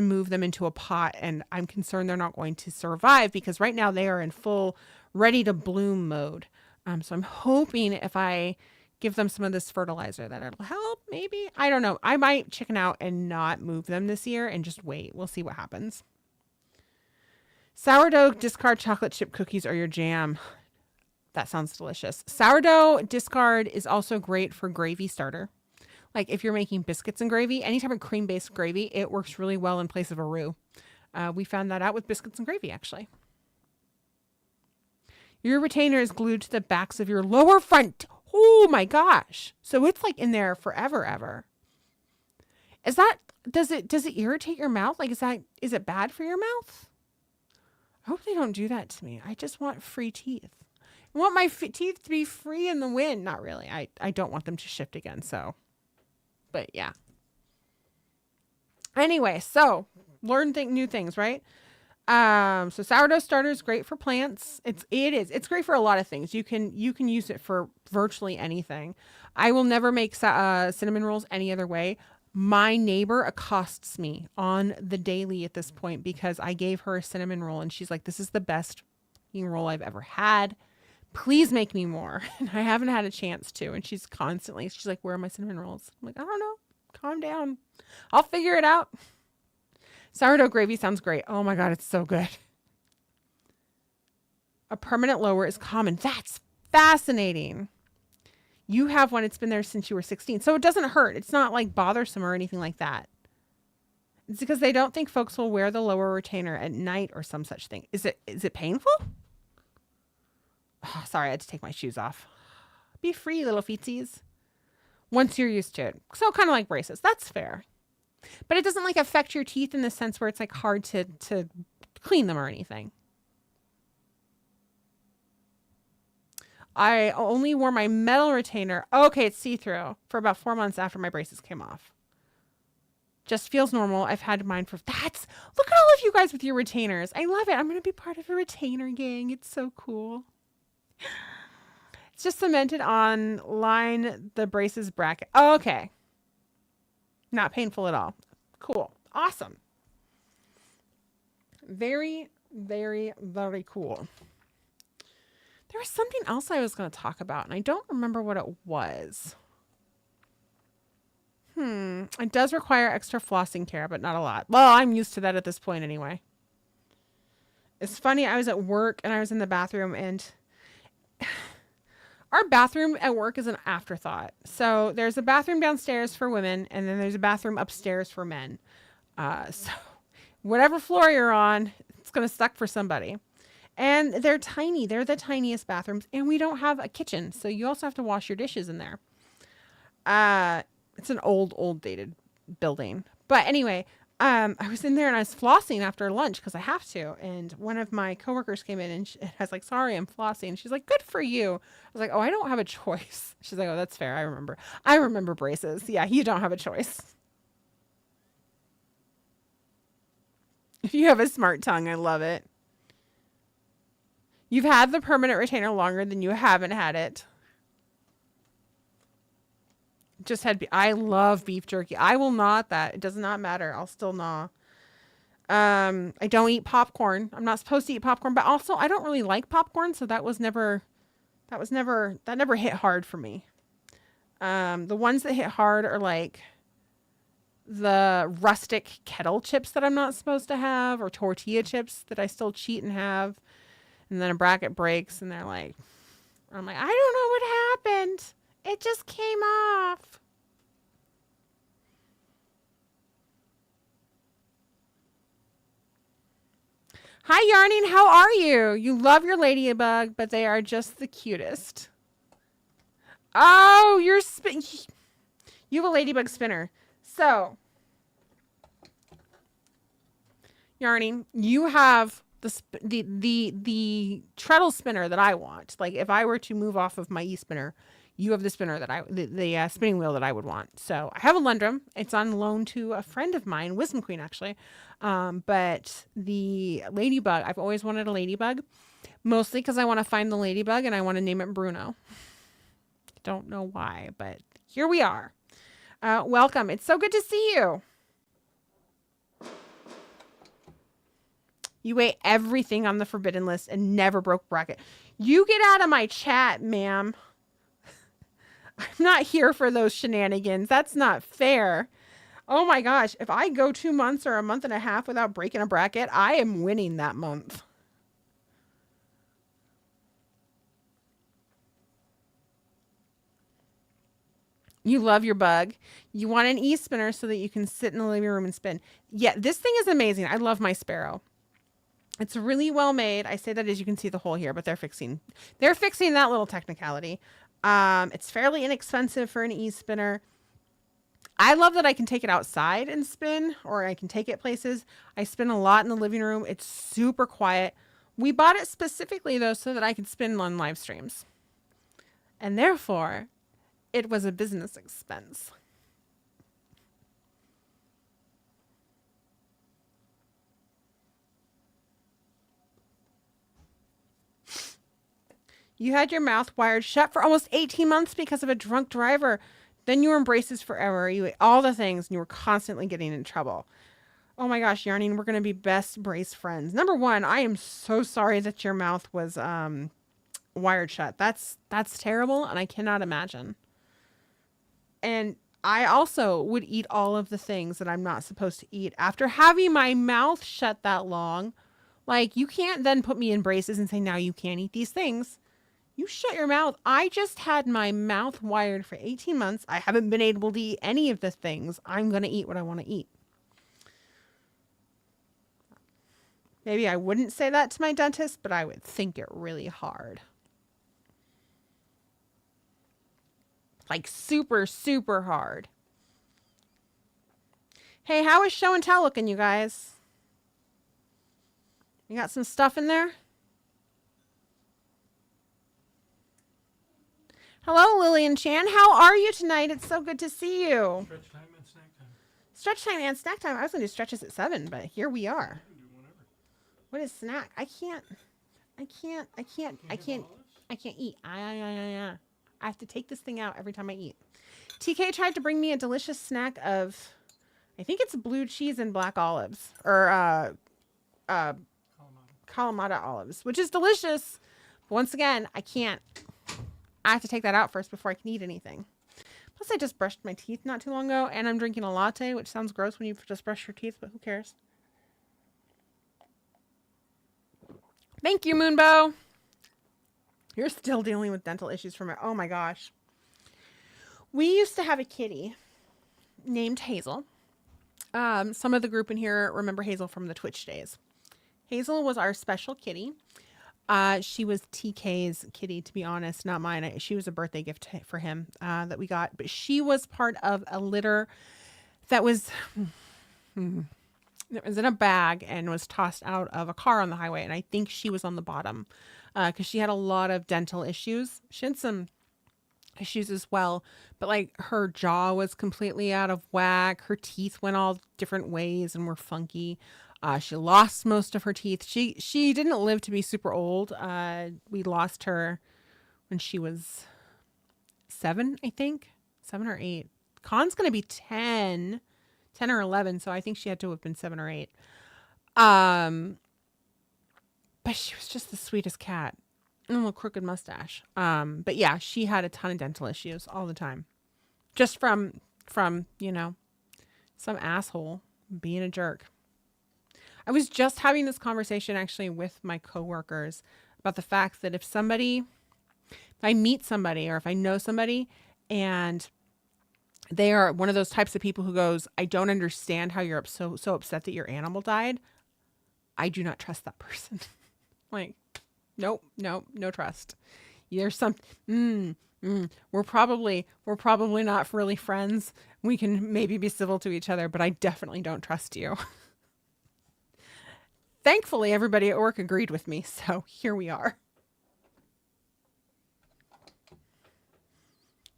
move them into a pot, and I'm concerned they're not going to survive because right now they are in full ready to bloom mode. So I'm hoping if I give them some of this fertilizer that it'll help, maybe. I don't know. I might chicken out and not move them this year and just wait. We'll see what happens. Sourdough discard chocolate chip cookies are your jam. That sounds delicious. Sourdough discard is also great for gravy starter. Like if you're making biscuits and gravy, any type of cream-based gravy, it works really well in place of a roux. We found that out with biscuits and gravy, actually. Your retainer is glued to the backs of your lower front. Oh my gosh. So it's like in there forever, ever. Does it irritate your mouth? Like, is it bad for your mouth? I hope they don't do that to me. I just want free teeth. I want my teeth to be free in the wind. Not really. I don't want them to shift again, so. But yeah. Anyway, so learn new things, right? So sourdough starter is great for plants. It's great for a lot of things. You can use it for virtually anything. I will never make cinnamon rolls any other way. My neighbor accosts me on the daily at this point because I gave her a cinnamon roll and she's like, "This is the best roll I've ever had. Please make me more." And I haven't had a chance to. And she's like, "Where are my cinnamon rolls?" I'm like, "I don't know. Calm down. I'll figure it out. Sourdough gravy sounds great. Oh my God, it's so good. A permanent lower is common. That's fascinating. You have one. It's been there since you were 16. So it doesn't hurt. It's not like bothersome or anything like that. It's because they don't think folks will wear the lower retainer at night or some such thing. Is it painful? Oh, sorry, I had to take my shoes off. Be free, little feetsies. Once you're used to it. So kind of like braces. That's fair. But it doesn't like affect your teeth in the sense where it's like hard to clean them or anything. I only wore my metal retainer. Okay, it's see-through for about 4 months after my braces came off. Just feels normal. I've had mine for... Look at all of you guys with your retainers. I love it. I'm going to be part of a retainer gang. It's so cool. It's just cemented on line the braces bracket. Oh, okay. Not painful at all. Cool. Awesome. Very, very, very cool. There was something else I was going to talk about, and I don't remember what it was. It does require extra flossing care, but not a lot. Well, I'm used to that at this point anyway. It's funny, I was at work and I was in the bathroom, and our bathroom at work is an afterthought. So there's a bathroom downstairs for women, and then there's a bathroom upstairs for men. So whatever floor you're on, it's going to suck for somebody. And they're tiny. They're the tiniest bathrooms, and we don't have a kitchen. So you also have to wash your dishes in there. It's an old dated building. But anyway, I was in there and I was flossing after lunch because I have to. And one of my coworkers came in and I was like, sorry, I'm flossing. And she's like, good for you. I was like, oh, I don't have a choice. She's like, oh, that's fair. I remember braces. Yeah, you don't have a choice. If you have a smart tongue, I love it. You've had the permanent retainer longer than you haven't had it. I love beef jerky. I will gnaw that. It does not matter. I'll still gnaw. I don't eat popcorn. I'm not supposed to eat popcorn, but also I don't really like popcorn. So that never hit hard for me. The ones that hit hard are like the rustic kettle chips that I'm not supposed to have, or tortilla chips that I still cheat and have. And then a bracket breaks and I'm like, I don't know what happened. It just came off. Hi, Yarning. How are you? You love your ladybug, but they are just the cutest. Oh, you have a ladybug spinner. So, Yarning, you have the treadle spinner that I want. Like if I were to move off of my e-spinner, you have the spinner that the spinning wheel that I would want. So I have a Lundrum. It's on loan to a friend of mine, Wisdom Queen, actually. But the ladybug, I've always wanted a ladybug, mostly because I want to find the ladybug and I want to name it Bruno. Don't know why, but here we are. Welcome. It's so good to see you. You ate everything on the forbidden list and never broke bracket. You get out of my chat, ma'am. I'm not here for those shenanigans. That's not fair. Oh my gosh. If I go 2 months or a month and a half without breaking a bracket, I am winning that month. You love your bug. You want an e-spinner so that you can sit in the living room and spin. Yeah, this thing is amazing. I love my Sparrow. It's really well made. I say that as you can see the hole here, but they're fixing that little technicality. It's fairly inexpensive for an e-spinner. I love that I can take it outside and spin, or I can take it places. I spin a lot in the living room. It's super quiet. We bought it specifically though so that I could spin on live streams. And therefore, it was a business expense. You had your mouth wired shut for almost 18 months because of a drunk driver. Then you were in braces forever. You ate all the things and you were constantly getting in trouble. Oh my gosh, Yarning, we're going to be best brace friends. Number one, I am so sorry that your mouth was wired shut. That's terrible, and I cannot imagine. And I also would eat all of the things that I'm not supposed to eat after having my mouth shut that long. Like, you can't then put me in braces and say, now you can't eat these things. You shut your mouth. I just had my mouth wired for 18 months. I haven't been able to eat any of the things. I'm going to eat what I want to eat. Maybe I wouldn't say that to my dentist, but I would think it really hard. Like super, super hard. Hey, how is show and tell looking, you guys? You got some stuff in there? Hello, Lillian Chan. How are you tonight? It's so good to see you. Stretch time and snack time. Stretch time and snack time. I was going to do stretches at 7, but here we are. You can do whatever. What is snack? I can't eat. I have to take this thing out every time I eat. TK tried to bring me a delicious snack of, I think it's blue cheese and black olives, or Kalamata olives, which is delicious. But once again, I can't. I have to take that out first before I can eat anything. Plus, I just brushed my teeth not too long ago, and I'm drinking a latte, which sounds gross when you just brush your teeth, but who cares? Thank you, Moonbow. You're still dealing with dental issues from it. Oh my gosh. We used to have a kitty named Hazel. Some of the group in here remember Hazel from the Twitch days. Hazel was our special kitty. She was TK's kitty, to be honest, not mine. She was a birthday gift for him that we got. But she was part of a litter that was in a bag and was tossed out of a car on the highway. And I think she was on the bottom because she had a lot of dental issues. She had some issues as well. But like her jaw was completely out of whack. Her teeth went all different ways and were funky. She lost most of her teeth. She didn't live to be super old. We lost her when she was 7, I think. 7 or 8. Con's going to be 10 or 11, so I think she had to have been 7 or 8. But she was just the sweetest cat. And a little crooked mustache. But yeah, she had a ton of dental issues all the time. Just from, you know, some asshole being a jerk. I was just having this conversation actually with my coworkers about the fact that if I meet somebody or if I know somebody and they are one of those types of people who goes, I don't understand how you're so upset that your animal died. I do not trust that person. Like, nope, no trust. There's some, we're probably not really friends. We can maybe be civil to each other, but I definitely don't trust you. Thankfully, everybody at work agreed with me, so here we are.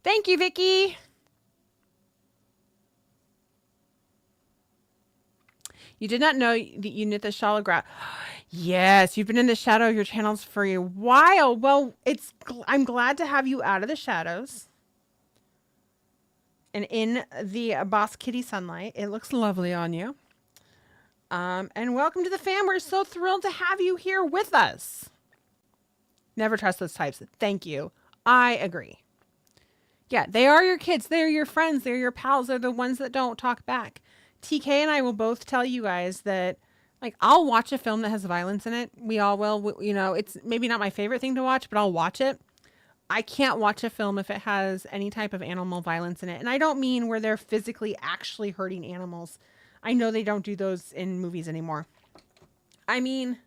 Thank you, Vicky. You did not know that you knit the shallow grout. Yes, you've been in the shadow of your channels for a while. Well, I'm glad to have you out of the shadows and in the Boss Kitty sunlight. It looks lovely on you. And welcome to the fam. We're so thrilled to have you here with us. Never trust those types. Thank you. I agree. Yeah, they are your kids. They're your friends. They're your pals. They're the ones that don't talk back. TK and I will both tell you guys that, like, I'll watch a film that has violence in it. We all will. You know, it's maybe not my favorite thing to watch, but I'll watch it. I can't watch a film if it has any type of animal violence in it. And I don't mean where they're physically actually hurting animals. I know they don't do those in movies anymore. I mean,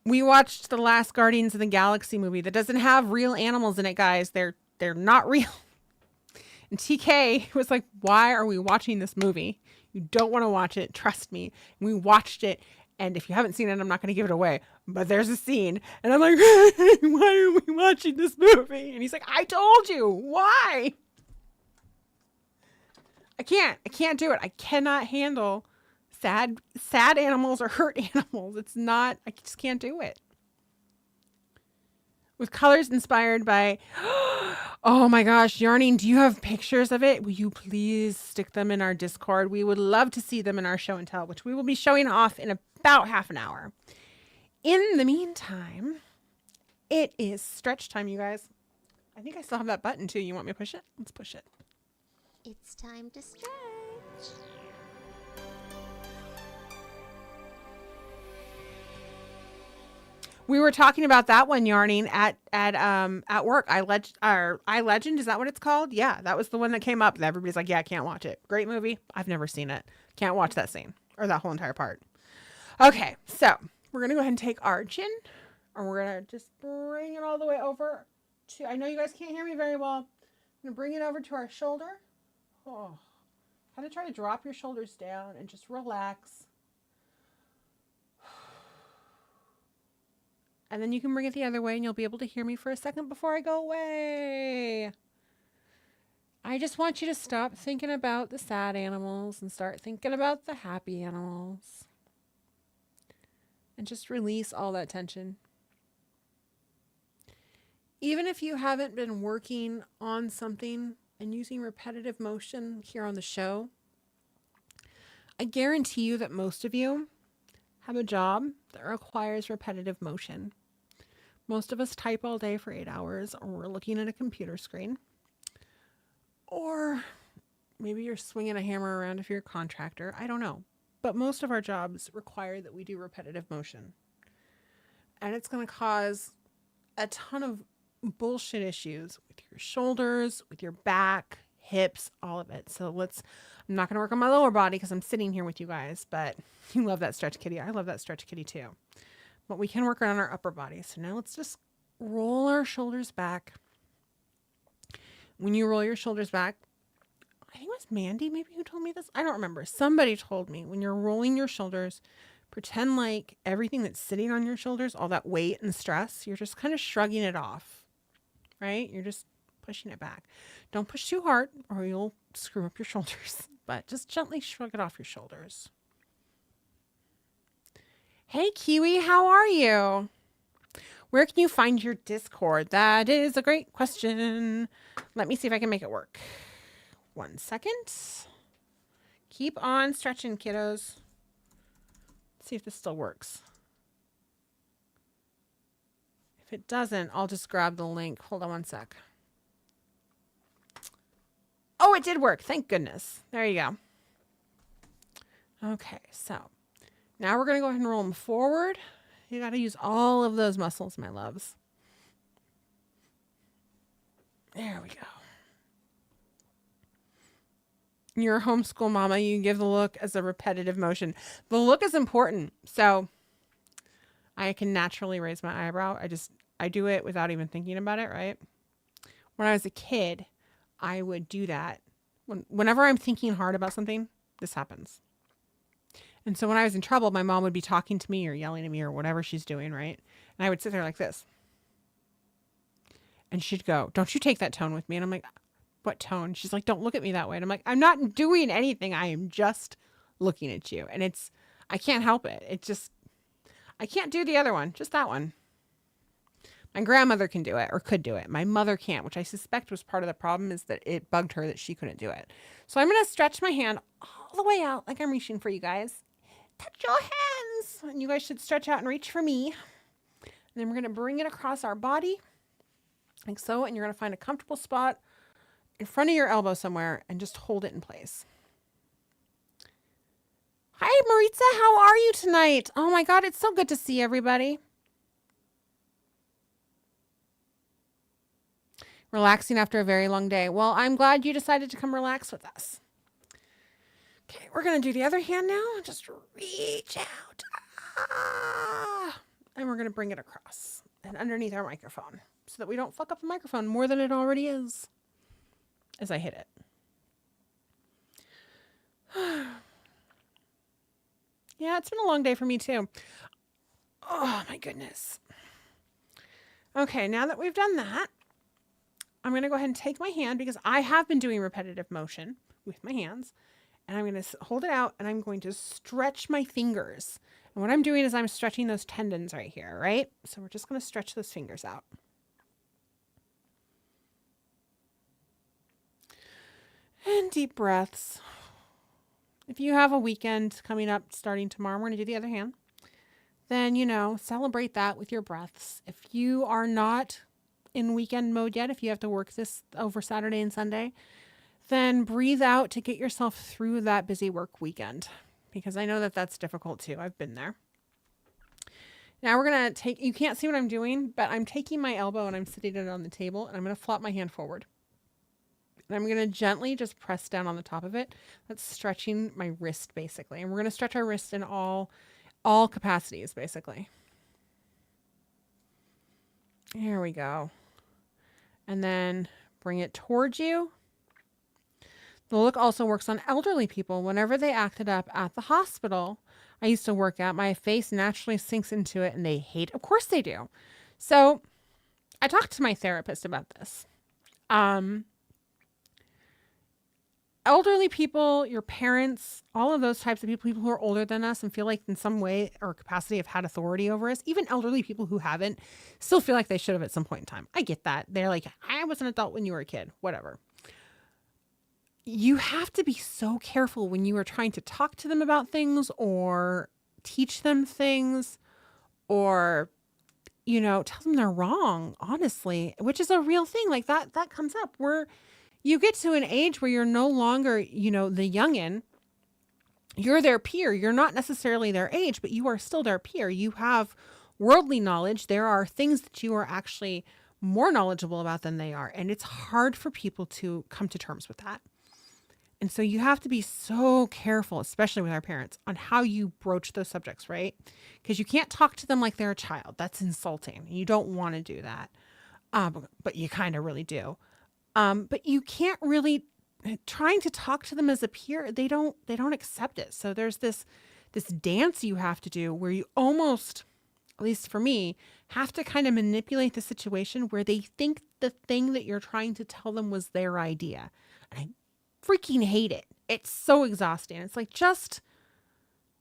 we watched the last Guardians of the Galaxy movie that doesn't have real animals in it, guys. They're not real. And TK was like, why are we watching this movie? You don't want to watch it. Trust me. And we watched it. And if you haven't seen it, I'm not going to give it away. But there's a scene. And I'm like, why are we watching this movie? And he's like, I told you. Why? I can't do it. I cannot handle sad animals or hurt animals. It's not, I just can't do it. With colors inspired by, oh my gosh, Yarning, do you have pictures of it? Will you please stick them in our Discord? We would love to see them in our show and tell, which we will be showing off in about half an hour. In the meantime, it is stretch time, you guys. I think I still have that button too. You want me to push it? Let's push it. It's time to stretch. We were talking about that one yarning at work. I Legend, is that what it's called? Yeah, that was the one that came up. And everybody's like, yeah, I can't watch it. Great movie. I've never seen it. Can't watch that scene or that whole entire part. Okay, so we're gonna go ahead and take our chin, and we're gonna just bring it all the way over to. I know you guys can't hear me very well. I'm gonna bring it over to our shoulder. Oh, kind of try to drop your shoulders down and just relax. And then you can bring it the other way and you'll be able to hear me for a second before I go away. I just want you to stop thinking about the sad animals and start thinking about the happy animals. And just release all that tension. Even if you haven't been working on something and using repetitive motion here on the show, I guarantee you that most of you have a job that requires repetitive motion. Most of us type all day for 8 hours, or we're looking at a computer screen. Or maybe you're swinging a hammer around if you're a contractor. I don't know. But most of our jobs require that we do repetitive motion. And it's going to cause a ton of bullshit issues with your shoulders, with your back, hips, all of it. So I'm not going to work on my lower body because I'm sitting here with you guys, but you love that stretch kitty. I love that stretch kitty too. But we can work on our upper body. So now let's just roll our shoulders back. When you roll your shoulders back, I think it was Mandy maybe who told me this. I don't remember. Somebody told me when you're rolling your shoulders, pretend like everything that's sitting on your shoulders, all that weight and stress, you're just kind of shrugging it off, right? You're just pushing it back. Don't push too hard or you'll screw up your shoulders, but just gently shrug it off your shoulders. Hey, Kiwi, how are you? Where can you find your Discord? That is a great question. Let me see if I can make it work. 1 second. Keep on stretching, kiddos. Let's see if this still works. If it doesn't, I'll just grab the link. Hold on 1 sec. Oh, it did work. Thank goodness. There you go. Okay, so now we're going to go ahead and roll them forward. You got to use all of those muscles, my loves. There we go. You're a homeschool mama. You give the look as a repetitive motion. The look is important. So I can naturally raise my eyebrow. I do it without even thinking about it, right? When I was a kid, I would do that. Whenever I'm thinking hard about something, this happens. And so when I was in trouble, my mom would be talking to me or yelling at me or whatever she's doing, right? And I would sit there like this. And she'd go, "Don't you take that tone with me." And I'm like, "What tone?" She's like, "Don't look at me that way." And I'm like, "I'm not doing anything. I am just looking at you." And I can't help it. I can't do the other one, just that one. My grandmother can do it or could do it. My mother can't, which I suspect was part of the problem, is that it bugged her that she couldn't do it. So I'm going to stretch my hand all the way out like I'm reaching for you guys. Touch your hands. And you guys should stretch out and reach for me. And then we're going to bring it across our body like so. And you're going to find a comfortable spot in front of your elbow somewhere and just hold it in place. Hi, Maritza. How are you tonight? Oh my God, it's so good to see everybody. Relaxing after a very long day. Well, I'm glad you decided to come relax with us. Okay, we're going to do the other hand now. Just reach out. And we're going to bring it across and underneath our microphone so that we don't fuck up the microphone more than it already is as I hit it. Yeah, it's been a long day for me too. Oh my goodness. Okay, now that we've done that, I'm going to go ahead and take my hand because I have been doing repetitive motion with my hands. And I'm going to hold it out and I'm going to stretch my fingers. And what I'm doing is I'm stretching those tendons right here, right? So we're just going to stretch those fingers out. And deep breaths. If you have a weekend coming up starting tomorrow, we're going to do the other hand. Then, celebrate that with your breaths. If you are not in weekend mode yet, if you have to work this over Saturday and Sunday, then breathe out to get yourself through that busy work weekend, because I know that that's difficult too. I've been there. Now we're going to take, you can't see what I'm doing, but I'm taking my elbow and I'm sitting it on the table and I'm going to flop my hand forward. And I'm going to gently just press down on the top of it. That's stretching my wrist basically. And we're going to stretch our wrist in all capacities basically. Here we go. And then bring it towards you. The look also works on elderly people. Whenever they acted up at the hospital I used to work at, my face naturally sinks into it and they hate. Of course they do. So I talked to my therapist about this. Elderly people, your parents, all of those types of people who are older than us and feel like in some way or capacity have had authority over us, even elderly people who haven't, still feel like they should have at some point in time. I get that. They're like, I was an adult when you were a kid, whatever. You have to be so careful when you are trying to talk to them about things or teach them things or, tell them they're wrong, honestly, which is a real thing. Like that comes up where you get to an age where you're no longer, the youngin'. You're their peer. You're not necessarily their age, but you are still their peer. You have worldly knowledge. There are things that you are actually more knowledgeable about than they are. And it's hard for people to come to terms with that. And so you have to be so careful, especially with our parents, on how you broach those subjects, right? Because you can't talk to them like they're a child. That's insulting. You don't want to do that. But you kind of really do. But you can't really, trying to talk to them as a peer, they don't accept it. So there's this dance you have to do where you almost, at least for me, have to kind of manipulate the situation where they think the thing that you're trying to tell them was their idea. And I freaking hate it. It's so exhausting. It's like, just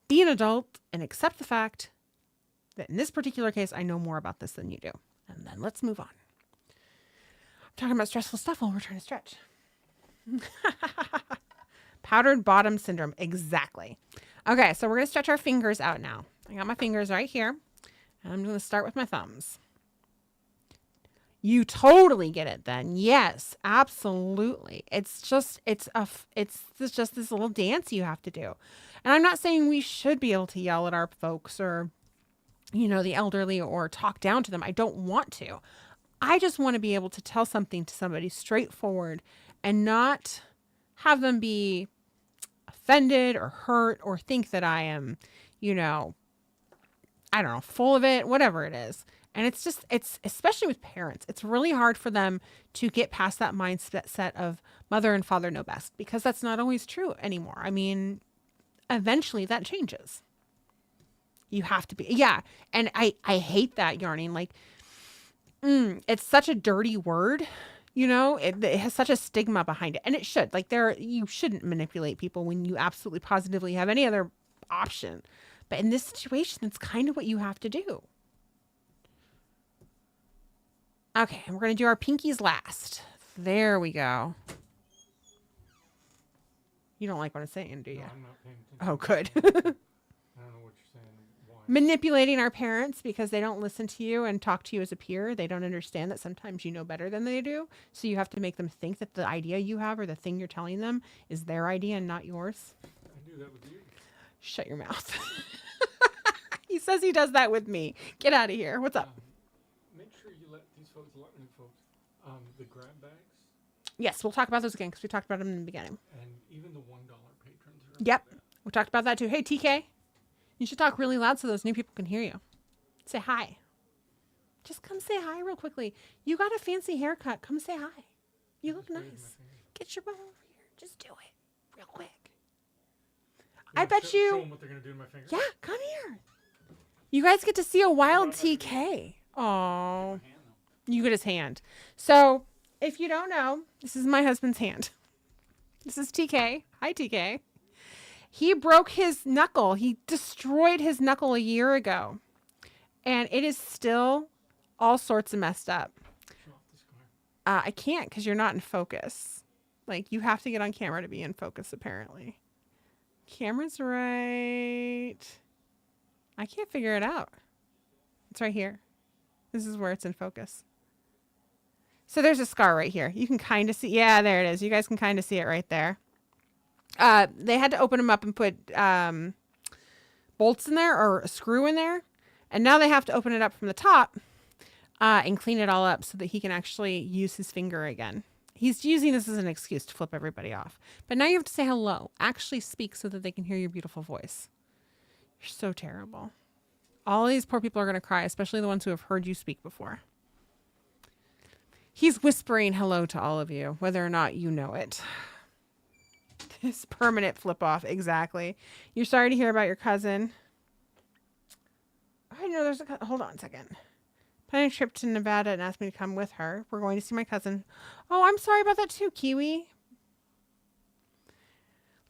be an adult and accept the fact that in this particular case, I know more about this than you do. And then let's move on. I'm talking about stressful stuff while we're trying to stretch. Powdered bottom syndrome. Exactly. Okay, so we're going to stretch our fingers out now. I got my fingers right here. And I'm going to start with my thumbs. You totally get it then. Yes, absolutely. It's just this little dance you have to do. And I'm not saying we should be able to yell at our folks or, the elderly or talk down to them. I don't want to. I just want to be able to tell something to somebody straightforward and not have them be offended or hurt or think that I am, I don't know, full of it, whatever it is. And it's especially with parents, it's really hard for them to get past that mindset of mother and father know best, because that's not always true anymore. I mean, eventually that changes. You have to be, yeah. And I hate that yarning. Like, it's such a dirty word, it has such a stigma behind it, and it should. Like, you shouldn't manipulate people when you absolutely positively have any other option. But in this situation, it's kind of what you have to do. Okay, and we're going to do our pinkies last. There we go. You don't like what I'm saying, do you? No, I'm not paying attention. Oh, good. I don't know what you're saying. Why? Manipulating our parents because they don't listen to you and talk to you as a peer. They don't understand that sometimes you know better than they do. So you have to make them think that the idea you have or the thing you're telling them is their idea and not yours. I do that with you. Shut your mouth. He says he does that with me. Get out of here. What's up? Make sure you let these folks, the grab bags. Yes, we'll talk about those again because we talked about them in the beginning. And even the $1 patrons. Yep. We talked about that too. Hey, TK. You should talk really loud so those new people can hear you. Say hi. Just come say hi real quickly. You got a fancy haircut. Come say hi. You look nice. Get your butt over here. Just do it real quick. I bet you. Show them what they're going to do to my finger. Yeah, come here. You guys get to see a wild TK. Oh, you get his hand. So if you don't know, this is my husband's hand. This is TK. Hi, TK. He broke his knuckle. He destroyed his knuckle a year ago. And it is still all sorts of messed up. Show off the scar. I can't because you're not in focus. Like, you have to get on camera to be in focus, apparently. Camera's right. I can't figure it out. It's right here. This is where it's in focus. So there's a scar right here. You can kind of see. Yeah, there it is. You guys can kind of see it right there. They had to open them up and put bolts in there or a screw in there. And now they have to open it up from the top and clean it all up so that he can actually use his finger again. He's using this as an excuse to flip everybody off. But now you have to say hello. Actually speak so that they can hear your beautiful voice. You're so terrible. All these poor people are going to cry, especially the ones who have heard you speak before. He's whispering hello to all of you, whether or not you know it. This permanent flip off. Exactly. You're sorry to hear about your cousin. I know there's a... Hold on a second. Planning a trip to Nevada and asked me to come with her. We're going to see my cousin. Oh, I'm sorry about that too, Kiwi.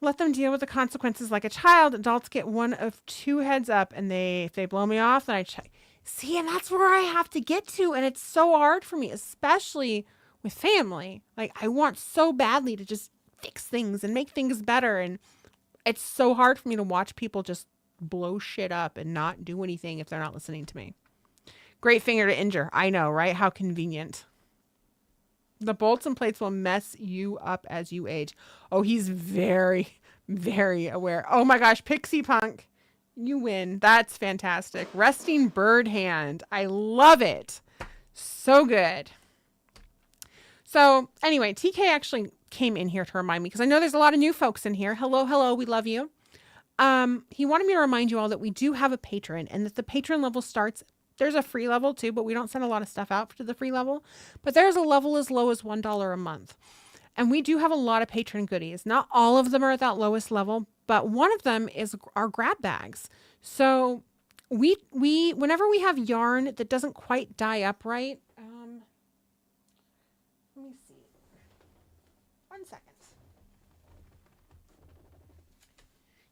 Let them deal with the consequences like a child. Adults get one of two heads up, and if they blow me off, then I check. See, and that's where I have to get to, and it's so hard for me, especially with family. Like, I want so badly to just fix things and make things better, and it's so hard for me to watch people just blow shit up and not do anything if they're not listening to me. Great finger to injure. I know, right? How convenient. The bolts and plates will mess you up as you age. Oh, he's very, very aware. Oh my gosh, Pixie Punk. You win. That's fantastic. Resting bird hand. I love it. So good. So anyway, TK actually came in here to remind me because I know there's a lot of new folks in here. Hello, hello. We love you. He wanted me to remind you all that we do have a patron and that the patron level starts. There's a free level too, but we don't send a lot of stuff out to the free level. But there's a level as low as $1 a month. And we do have a lot of patron goodies. Not all of them are at that lowest level, but one of them is our grab bags. So we whenever we have yarn that doesn't quite dye up right, let me see. 1 second.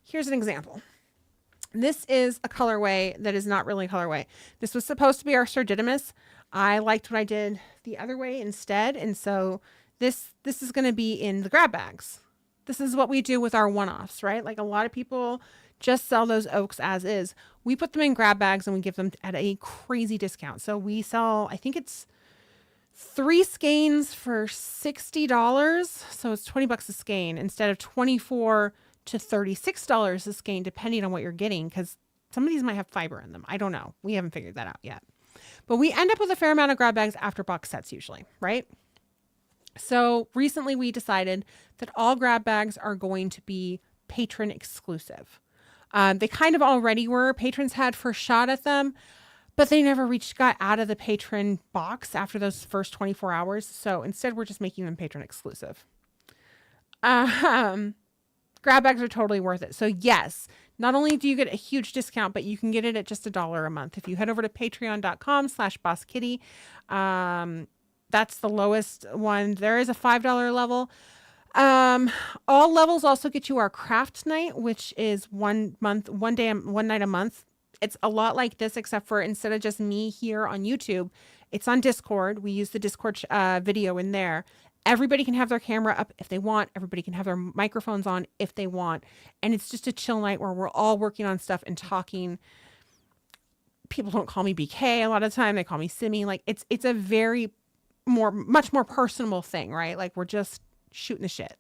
Here's an example. This is a colorway that is not really a colorway. This was supposed to be our Sturdidimus. I liked what I did the other way instead. And so this is going to be in the grab bags. This is what we do with our one-offs, right? Like a lot of people just sell those oaks as is. We put them in grab bags and we give them at a crazy discount. So we sell, I think it's 3 skeins for $60. So it's $20 a skein instead of $24 to $36 a skein, depending on what you're getting, because some of these might have fiber in them. I don't know. We haven't figured that out yet. But we end up with a fair amount of grab bags after box sets usually, right? So recently we decided that all grab bags are going to be patron exclusive. They kind of already were. Patrons had first shot at them, but they never got out of the patron box after those first 24 hours. So instead we're just making them patron exclusive. Grab bags are totally worth it. So yes, not only do you get a huge discount, but you can get it at just $1 a month. If you head over to patreon.com/bosskitty, that's the lowest one. There is a $5 level. All levels also get you our craft night, which is 1 night a month. It's a lot like this, except for instead of just me here on YouTube, it's on Discord. We use the Discord video in there. Everybody can have their camera up if they want. Everybody can have their microphones on if they want. And it's just a chill night where we're all working on stuff and talking. People don't call me BK a lot of the time. They call me Simi. Like it's a much more personal thing, right? Like we're just shooting the shit.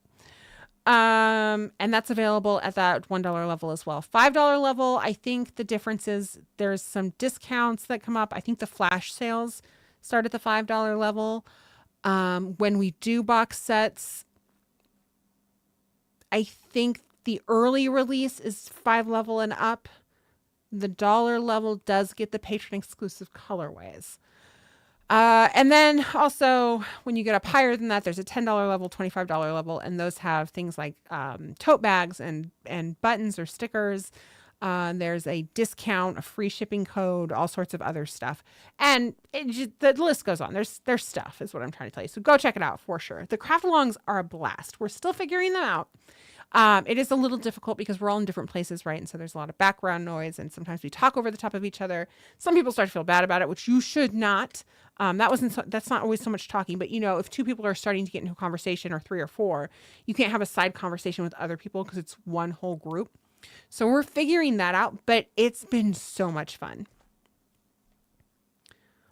And that's available at that $1 level as well. $5 level, I think the difference is there's some discounts that come up. I think the flash sales start at the $5 level. When we do box sets, I think the early release is 5 level and up. The $1 level does get the patron exclusive colorways. And then also when you get up higher than that, there's a $10 level, $25 level, and those have things like tote bags and buttons or stickers. There's a discount, a free shipping code, all sorts of other stuff. And the list goes on. There's stuff is what I'm trying to tell you. So go check it out for sure. The craft alongs are a blast. We're still figuring them out. It is a little difficult because we're all in different places, right? And so there's a lot of background noise and sometimes we talk over the top of each other. Some people start to feel bad about it, which you should not. That's not always so much talking, but if 2 people are starting to get into a conversation or 3 or 4, you can't have a side conversation with other people because it's one whole group. So we're figuring that out, but it's been so much fun.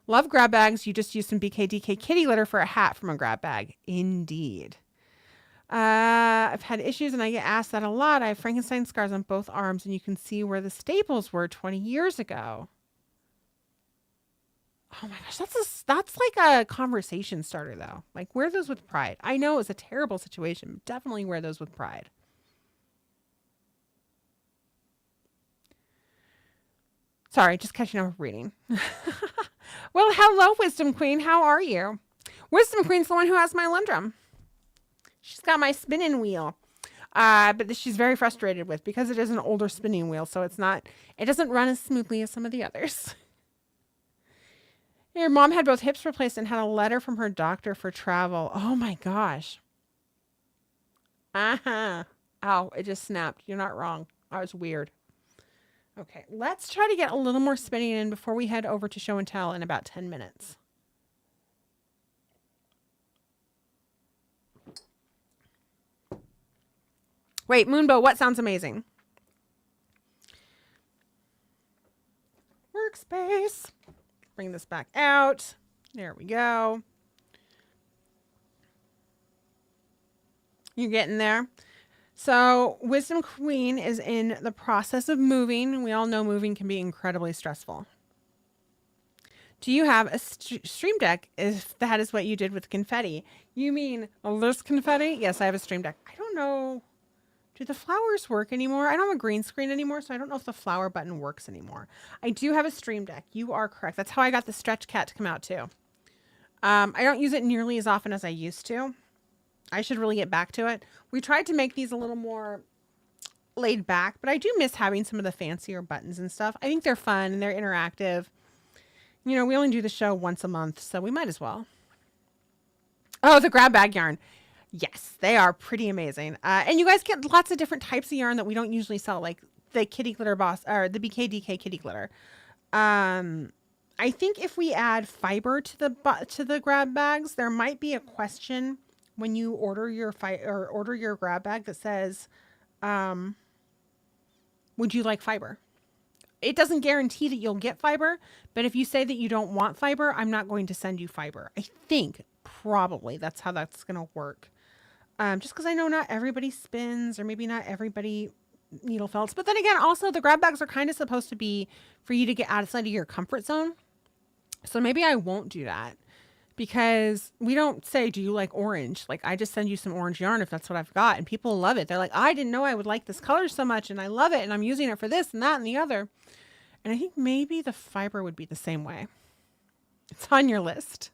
Love grab bags. You just use some BKDK kitty litter for a hat from a grab bag. Indeed. I've had issues and I get asked that a lot. I have Frankenstein scars on both arms and you can see where the staples were 20 years ago. Oh my gosh, that's like a conversation starter though. Like, wear those with pride. I know it was a terrible situation, but definitely wear those with pride. Sorry, just catching up with reading. Well, hello, Wisdom Queen. How are you? Wisdom Queen's the one who has my Lundrum. She's got my spinning wheel. But she's very frustrated with because it is an older spinning wheel, so it doesn't run as smoothly as some of the others. Your mom had both hips replaced and had a letter from her doctor for travel. Oh my gosh. Uh-huh. Ow, it just snapped. You're not wrong. That was weird. Okay, let's try to get a little more spinning in before we head over to show and tell in about 10 minutes. Wait, Moonbow, what sounds amazing? Workspace. Bring this back out. There we go. You're getting there. So Wisdom Queen is in the process of moving. We all know moving can be incredibly stressful. Do you have a stream deck if that is what you did with confetti? You mean this confetti? Yes, I have a stream deck. I don't know. Do the flowers work anymore? I don't have a green screen anymore, so I don't know if the flower button works anymore. I do have a stream deck. You are correct. That's how I got the stretch cat to come out too. I don't use it nearly as often as I used to. I should really get back to it. We tried to make these a little more laid back, but I do miss having some of the fancier buttons and stuff. I think they're fun and they're interactive. You know, we only do the show once a month, so we might as well. Oh, the grab bag yarn. Yes, they are pretty amazing. And you guys get lots of different types of yarn that we don't usually sell, like the Kitty Glitter Boss or the BKDK Kitty Glitter. I think if we add fiber to the grab bags, there might be a question when you order your order your grab bag that says, would you like fiber? It doesn't guarantee that you'll get fiber, but if you say that you don't want fiber, I'm not going to send you fiber. I think probably that's how that's going to work. Just because I know not everybody spins or maybe not everybody needle felts. But then again, also the grab bags are kind of supposed to be for you to get outside of your comfort zone. So maybe I won't do that because we don't say, do you like orange? Like, I just send you some orange yarn if that's what I've got. And people love it. They're like, I didn't know I would like this color so much and I love it. And I'm using it for this and that and the other. And I think maybe the fiber would be the same way. It's on your list.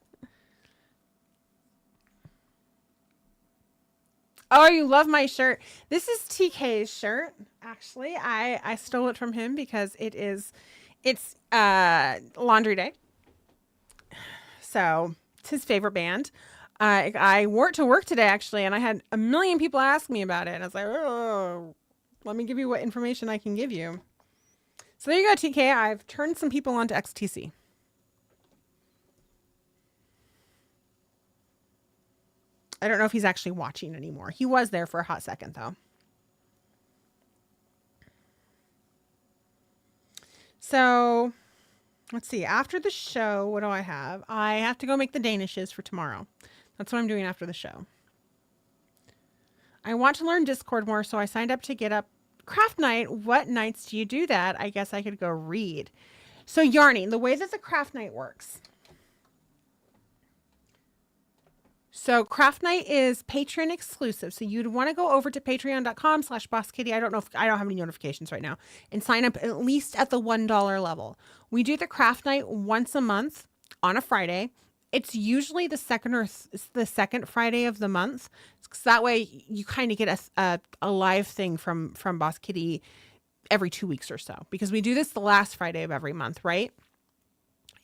Oh, you love my shirt. This is TK's shirt. Actually, I stole it from him because it's laundry day. So it's his favorite band. I wore it to work today, actually, and I had a million people ask me about it. And I was like, oh, let me give you what information I can give you. So there you go, TK. I've turned some people onto XTC. I don't know if he's actually watching anymore. He was there for a hot second, though. So let's see. After the show, what do I have? I have to go make the Danishes for tomorrow. That's what I'm doing after the show. I want to learn Discord more, so I signed up to get up craft night. What nights do you do that? I guess I could go read. So yarning, the way that the craft night works. So craft night is Patreon exclusive. So you'd want to go over to patreon.com/bosskitty. I don't have any notifications right now, and sign up at least at the $1 level. We do the craft night once a month on a Friday. It's usually the second Friday of the month. So that way you kind of get a live thing from Boss Kitty every 2 weeks or so, because we do this the last Friday of every month, right?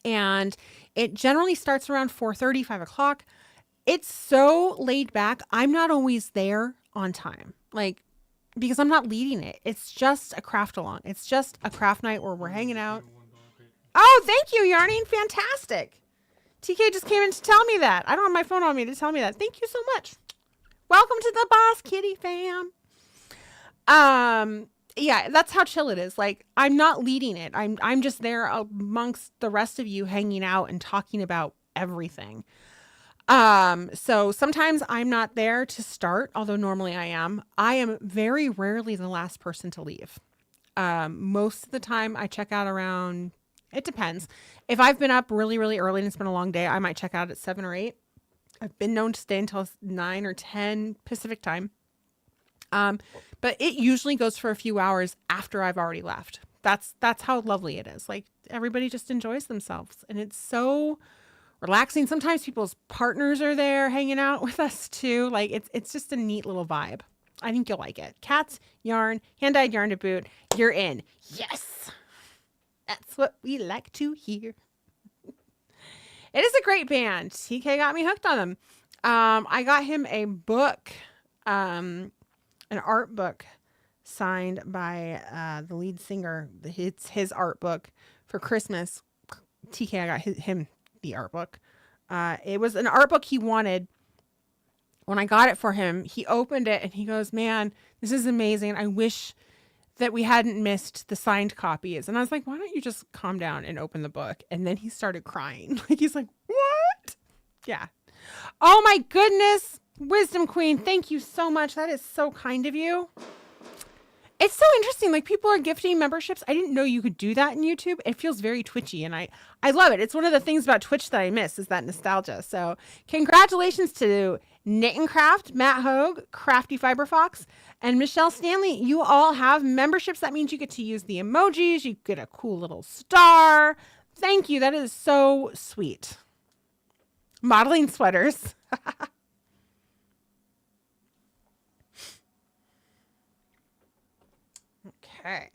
And it generally starts around 4:30, 5 o'clock. It's so laid back. I'm not always there on time, like, because I'm not leading it. It's just a craft along. It's just a craft night where we're hanging out. Oh, thank you, Yarning. Fantastic. TK just came in to tell me that. I don't have my phone on me to tell me that. Thank you so much. Welcome to the Boss Kitty fam. Yeah, that's how chill it is. Like, I'm not leading it. I'm just there amongst the rest of you hanging out and talking about everything. So sometimes I'm not there to start, although normally I am. I am very rarely the last person to leave. Most of the time I check out around, it depends. If I've been up really, really early and it's been a long day, I might check out at 7 or 8. I've been known to stay until 9 or 10 Pacific time. But it usually goes for a few hours after I've already left. That's how lovely it is. Like, everybody just enjoys themselves, and it's so relaxing. Sometimes people's partners are there hanging out with us too. Like, it's just a neat little vibe. I think you'll like it. Cats, yarn, hand-dyed yarn to boot. You're in. Yes. That's what we like to hear. It is a great band. TK got me hooked on them. I got him a book, an art book signed by the lead singer. It's his art book for Christmas. TK, I got him the art book. It was an art book he wanted. When I got it for him, he opened it and he goes, "Man, this is amazing. I wish that we hadn't missed the signed copies." And I was like, "Why don't you just calm down and open the book?" And then he started crying. Like, he's like, "What?" Yeah. Oh my goodness. Wisdom Queen, thank you so much. That is so kind of you. It's so interesting. Like, people are gifting memberships. I didn't know you could do that in YouTube. It feels very twitchy, and I love it. It's one of the things about Twitch that I miss, is that nostalgia. So congratulations to Knit and Craft, Matt Hogue, Crafty Fiber Fox, and Michelle Stanley. You all have memberships. That means you get to use the emojis. You get a cool little star. Thank you. That is so sweet. Modeling sweaters. Okay.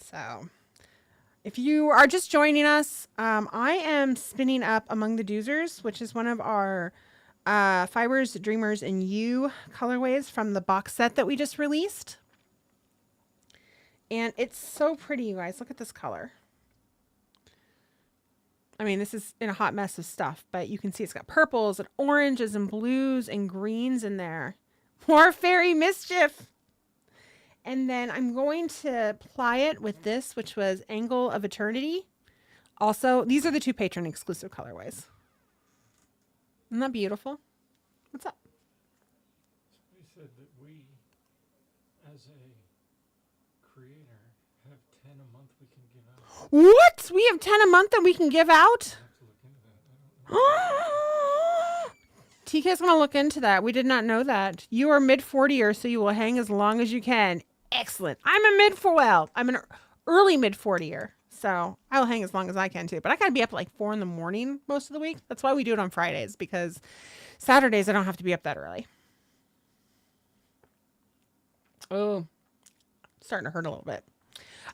So, if you are just joining us, I am spinning up Among the Doozers, which is one of our Fibers, Dreamers, and You colorways from the box set that we just released. And it's so pretty, you guys. Look at this color. I mean, this is in a hot mess of stuff, but you can see it's got purples and oranges and blues and greens in there. More Fairy Mischief. And then I'm going to ply it with this, which was Angle of Eternity. Also, these are the two patron exclusive colorways. Isn't that beautiful? What's up? Somebody said that we, as a creator, have 10 a month we can give out. What? We have 10 a month that we can give out? I have to look into that. I don't know. TK's going to look into that. We did not know that. You are mid-40er, so you will hang as long as you can. Excellent. I'm an early mid-40er, so I'll hang as long as I can too. But I got to be up at like 4 in the morning most of the week. That's why we do it on Fridays, because Saturdays I don't have to be up that early. Oh, starting to hurt a little bit.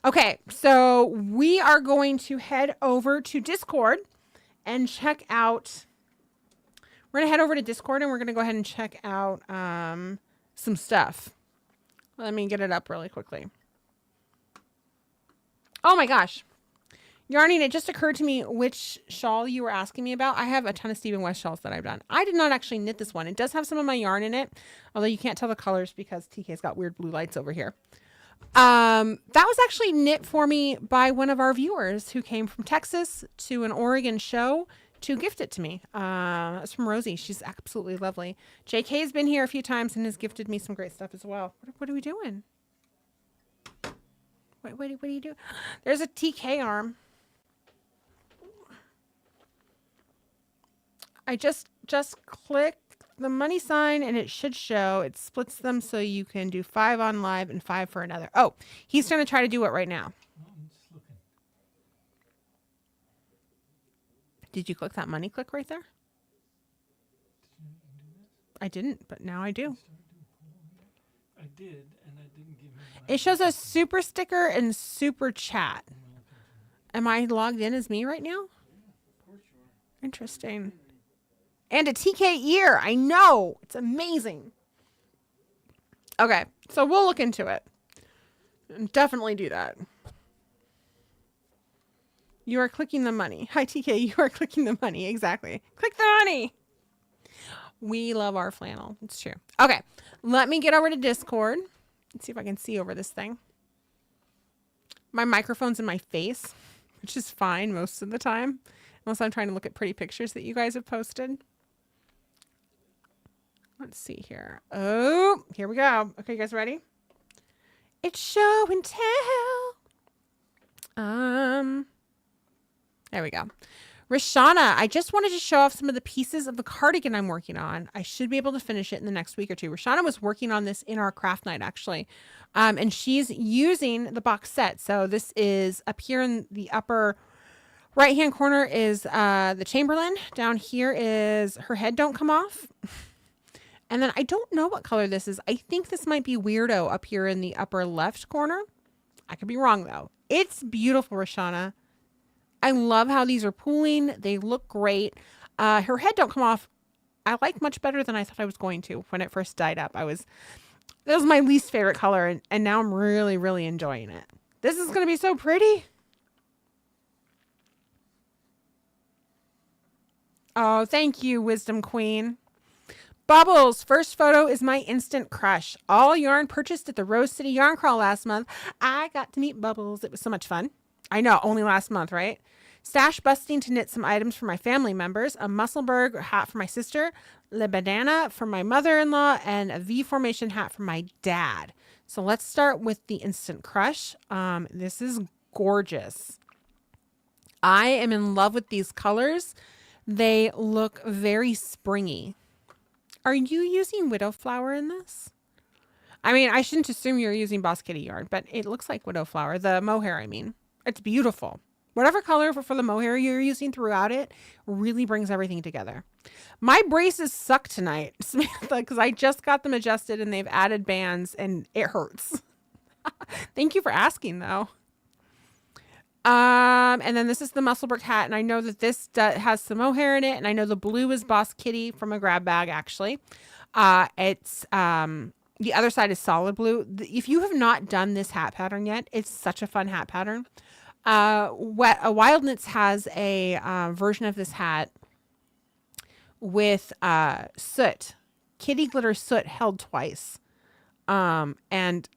Okay, so we are going to head over to Discord and check out... We're going to head over to Discord and we're going to go ahead and check out some stuff. Let me get it up really quickly. Oh my gosh. Yarning, it just occurred to me which shawl you were asking me about. I have a ton of Stephen West shawls that I've done. I did not actually knit this one. It does have some of my yarn in it, although you can't tell the colors because TK's got weird blue lights over here. That was actually knit for me by one of our viewers who came from Texas to an Oregon show to gift it to me. It's from Rosie. She's absolutely lovely. JK's been here a few times and has gifted me some great stuff as well. What are we doing? What do you do? There's a TK arm. I just click the money sign and it should show. It splits them so you can do 5 on live and 5 for another. Oh, he's going to try to do it right now. Did you click that money click right there? I didn't, but now I do. I did, and I didn't give him. It shows a super sticker and super chat. Am I logged in as me right now? Of course you are. Interesting. And a TK ear. I know. It's amazing. Okay, so we'll look into it. Definitely do that. You are clicking the money. Hi, TK. You are clicking the money. Exactly. Click the money. We love our flannel. It's true. Okay. Let me get over to Discord. Let's see if I can see over this thing. My microphone's in my face, which is fine most of the time. Unless I'm trying to look at pretty pictures that you guys have posted. Let's see here. Oh, here we go. Okay, you guys ready? It's show and tell. There we go. Rashana, I just wanted to show off some of the pieces of the cardigan I'm working on. I should be able to finish it in the next week or two. Rashana was working on this in our craft night, actually. And she's using the box set. So this is up here in the upper right-hand corner is the Chamberlain. Down here is Her Head Don't Come Off. And then I don't know what color this is. I think this might be Weirdo up here in the upper left corner. I could be wrong, though. It's beautiful, Rashana. I love how these are pooling. They look great. Her Head Don't Come Off, I like much better than I thought I was going to when it first dyed up. That was my least favorite color, and now I'm really, really enjoying it. This is going to be so pretty. Oh, thank you, Wisdom Queen. Bubbles, first photo is my instant crush. All yarn purchased at the Rose City Yarn Crawl last month. I got to meet Bubbles. It was so much fun. I know, only last month, right? Stash busting to knit some items for my family members. A Musselburgh hat for my sister. Le Bandana for my mother-in-law. And a V-formation hat for my dad. So let's start with the instant crush. This is gorgeous. I am in love with these colors. They look very springy. Are you using Widow Flower in this? I mean, I shouldn't assume you're using Boss Kitty yarn, but it looks like Widow Flower. The mohair, I mean. It's beautiful. Whatever color for the mohair you're using throughout it really brings everything together. My braces suck tonight, Samantha, because I just got them adjusted and they've added bands and it hurts. Thank you for asking, though. And then this is the Musselburgh hat, and I know that this has some mohair in it, and I know the blue is Boss Kitty from a grab bag, actually. It's the other side is solid blue. If you have not done this hat pattern yet, it's such a fun hat pattern. Wild Knits has a version of this hat with soot, kitty glitter soot held twice. And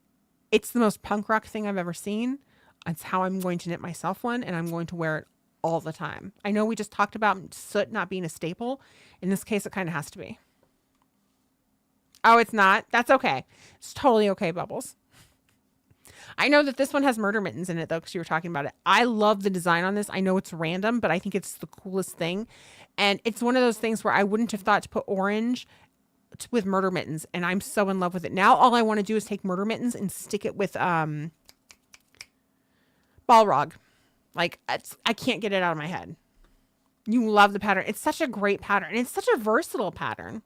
it's the most punk rock thing I've ever seen. It's how I'm going to knit myself one, and I'm going to wear it all the time. I know we just talked about soot not being a staple. In this case, it kind of has to be. Oh, it's not? That's okay. It's totally okay, Bubbles. I know that this one has murder mittens in it, though, because you were talking about it. I love the design on this. I know it's random, but I think it's the coolest thing. And it's one of those things where I wouldn't have thought to put orange with murder mittens, and I'm so in love with it. Now all I want to do is take murder mittens and stick it with Balrog. Like, I can't get it out of my head. You love the pattern. It's such a great pattern. It's such a versatile pattern.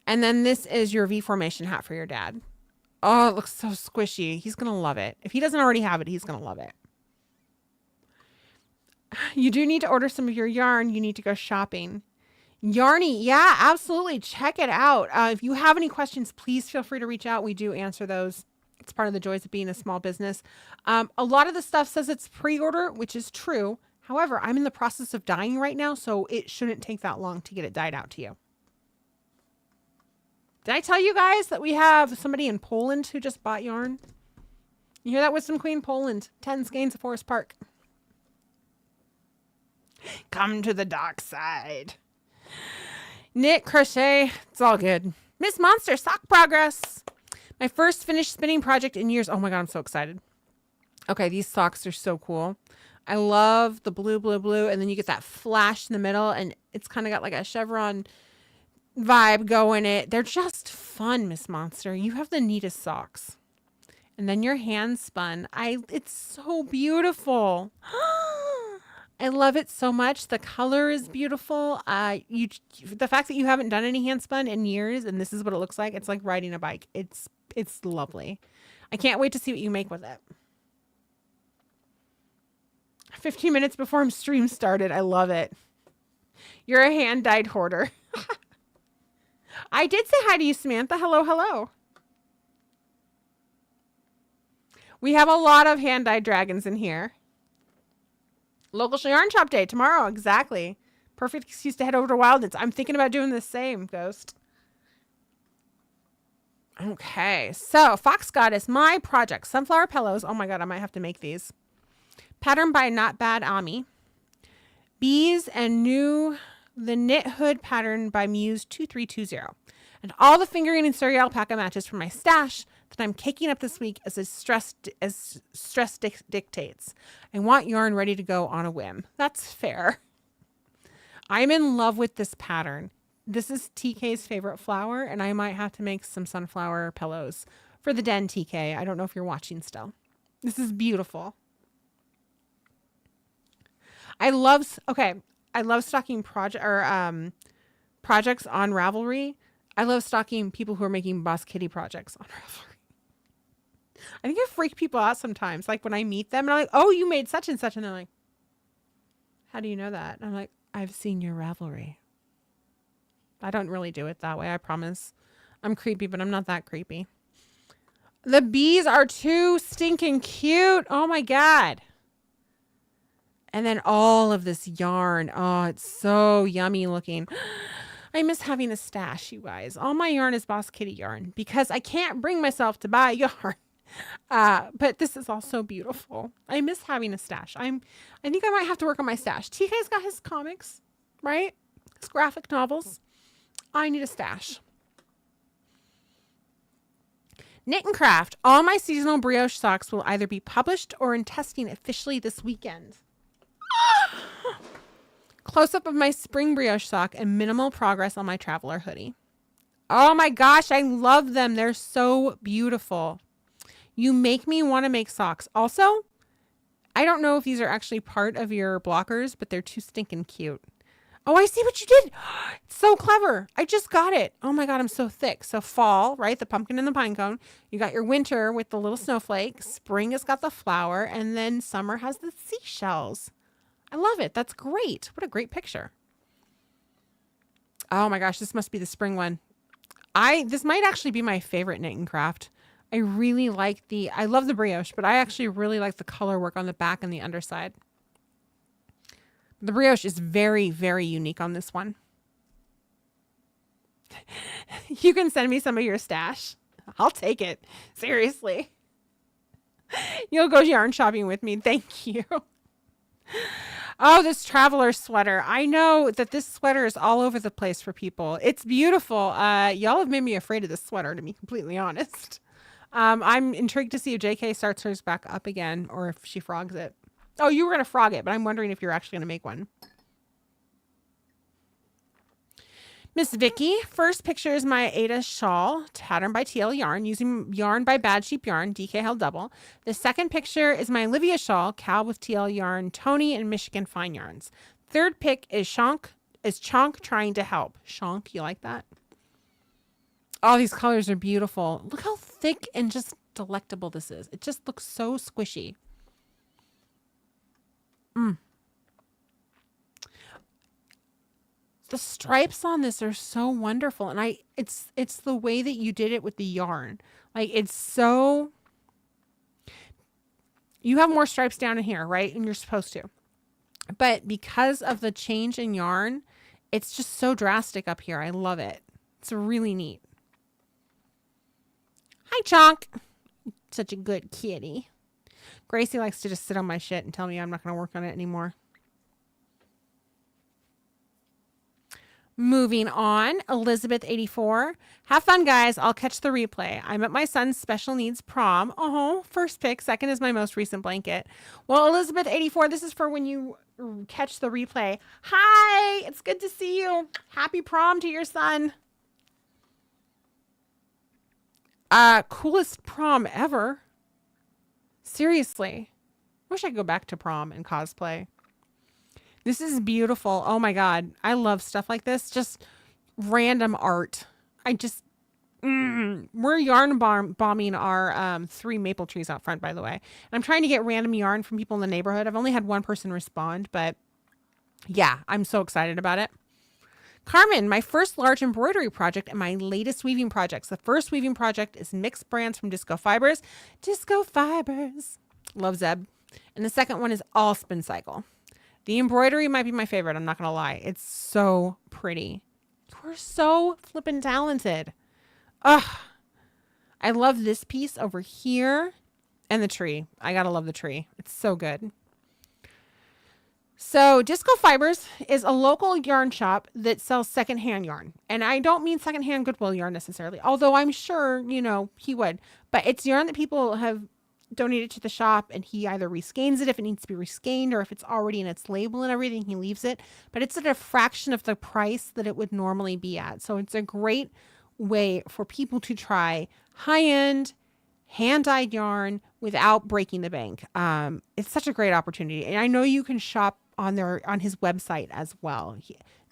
And then this is your V formation hat for your dad. Oh, it looks so squishy. He's going to love it. If he doesn't already have it, he's going to love it. You do need to order some of your yarn. You need to go shopping. Yarny, yeah, absolutely. Check it out. If you have any questions, please feel free to reach out. We do answer those. It's part of the joys of being a small business. A lot of the stuff says it's pre-order, which is true. However, I'm in the process of dyeing right now, so it shouldn't take that long to get it dyed out to you. Did I tell you guys that we have somebody in Poland who just bought yarn? You hear that, Wisdom Queen? Poland. 10 skeins of Forest Park. Come to the dark side. Knit, crochet, it's all good. Miss Monster, sock progress. My first finished spinning project in years. Oh my God, I'm so excited. Okay, these socks are so cool. I love the blue, blue, blue. And then you get that flash in the middle, and it's kind of got like a chevron vibe going it. They're just fun, Miss Monster. You have the neatest socks. And then your hand spun. It's so beautiful. I love it so much. The color is beautiful. The fact that you haven't done any hand spun in years, and this is what it looks like. It's like riding a bike. It's lovely. I can't wait to see what you make with it. 15 minutes before stream started. I love it. You're a hand-dyed hoarder. I did say hi to you, Samantha. Hello, hello. We have a lot of hand-dyed dragons in here. Local yarn shop day tomorrow. Exactly. Perfect excuse to head over to Wildness. I'm thinking about doing the same, Ghost. Okay, so Fox Goddess, my project, sunflower pillows. Oh my God, I might have to make these. Pattern by Not Bad Ami. Bees and the knit hood pattern by Muse 2320. And all the fingering and Surrey alpaca matches from my stash that I'm caking up this week as stress dictates. I want yarn ready to go on a whim. That's fair. I'm in love with this pattern. This is TK's favorite flower, and I might have to make some sunflower pillows for the den, TK. I don't know if you're watching still. This is beautiful. I love stocking projects on Ravelry. I love stocking people who are making Boss Kitty projects on Ravelry. I think I freak people out sometimes. Like when I meet them and I'm like, oh, you made such and such. And they're like, how do you know that? And I'm like, I've seen your Ravelry. I don't really do it that way, I promise. I'm creepy, but I'm not that creepy. The bees are too stinking cute. Oh my God. And then all of this yarn. Oh, it's so yummy looking. I miss having a stash, you guys. All my yarn is Boss Kitty yarn because I can't bring myself to buy yarn. But this is also beautiful. I miss having a stash. I think I might have to work on my stash. TK's got his comics, right? His graphic novels. I need a stash. Knit and Craft. All my seasonal brioche socks will either be published or in testing officially this weekend. Close-up of my spring brioche sock and minimal progress on my traveler hoodie. Oh my gosh, I love them. They're so beautiful. You make me want to make socks. Also, I don't know if these are actually part of your blockers, but they're too stinking cute. Oh, I see what you did. It's so clever. I just got it. Oh my God, I'm so thick. So fall, right? The pumpkin and the pine cone. You got your winter with the little snowflake. Spring has got the flower. And then summer has the seashells. I love it. That's great. What a great picture. Oh my gosh, this must be the spring one. This might actually be my favorite knit and craft. I really like I love the brioche, but I actually really like the color work on the back and the underside. The brioche is very, very unique on this one. You can send me some of your stash. I'll take it. Seriously. You'll go yarn shopping with me. Thank you. Oh, this traveler sweater. I know that this sweater is all over the place for people. It's beautiful. Y'all have made me afraid of this sweater, to be completely honest. I'm intrigued to see if JK starts hers back up again or if she frogs it. Oh, you were going to frog it, but I'm wondering if you're actually going to make one. Miss Vicky, first picture is my Ada shawl, patterned by TL Yarn, using yarn by Bad Sheep Yarn, DK held double. The second picture is my Olivia shawl, Cal with TL Yarn, Tony and Michigan Fine Yarns. Third pick is Chonk trying to help. Chonk, you like that? All these colors are beautiful. Look how thick and just delectable this is. It just looks so squishy. The stripes on this are so wonderful. And it's the way that you did it with the yarn. Like it's so, you have more stripes down in here, right? And you're supposed to, but because of the change in yarn, it's just so drastic up here. I love it. It's really neat. Hi, Chonk. Such a good kitty. Gracie likes to just sit on my shit and tell me I'm not going to work on it anymore. Moving on, Elizabeth 84. Have fun, guys. I'll catch the replay. I'm at my son's special needs prom. Oh, first pick. Second is my most recent blanket. Well, Elizabeth 84, this is for when you catch the replay. Hi, it's good to see you. Happy prom to your son. Coolest prom ever. Seriously. Wish I could go back to prom and cosplay. This is beautiful. Oh my God. I love stuff like this. Just random art. We're yarn bombing our 3 maple trees out front, by the way. And I'm trying to get random yarn from people in the neighborhood. I've only had one person respond, but yeah, I'm so excited about it. Carmen, my first large embroidery project and my latest weaving projects. The first weaving project is mixed brands from Disco Fibers. Disco Fibers. Love Zeb. And the second one is all spin cycle. The embroidery might be my favorite. I'm not going to lie. It's so pretty. We're so flippin' talented. Ugh. I love this piece over here and the tree. I got to love the tree. It's so good. So Disco Fibers is a local yarn shop that sells secondhand yarn. And I don't mean secondhand Goodwill yarn necessarily, although I'm sure, you know, he would. But it's yarn that people have donated to the shop, and he either reskeins it if it needs to be reskeined, or if it's already in its label and everything, he leaves it. But it's at a fraction of the price that it would normally be at. So it's a great way for people to try high-end hand-dyed yarn without breaking the bank. It's such a great opportunity. And I know you can shop on his website as well.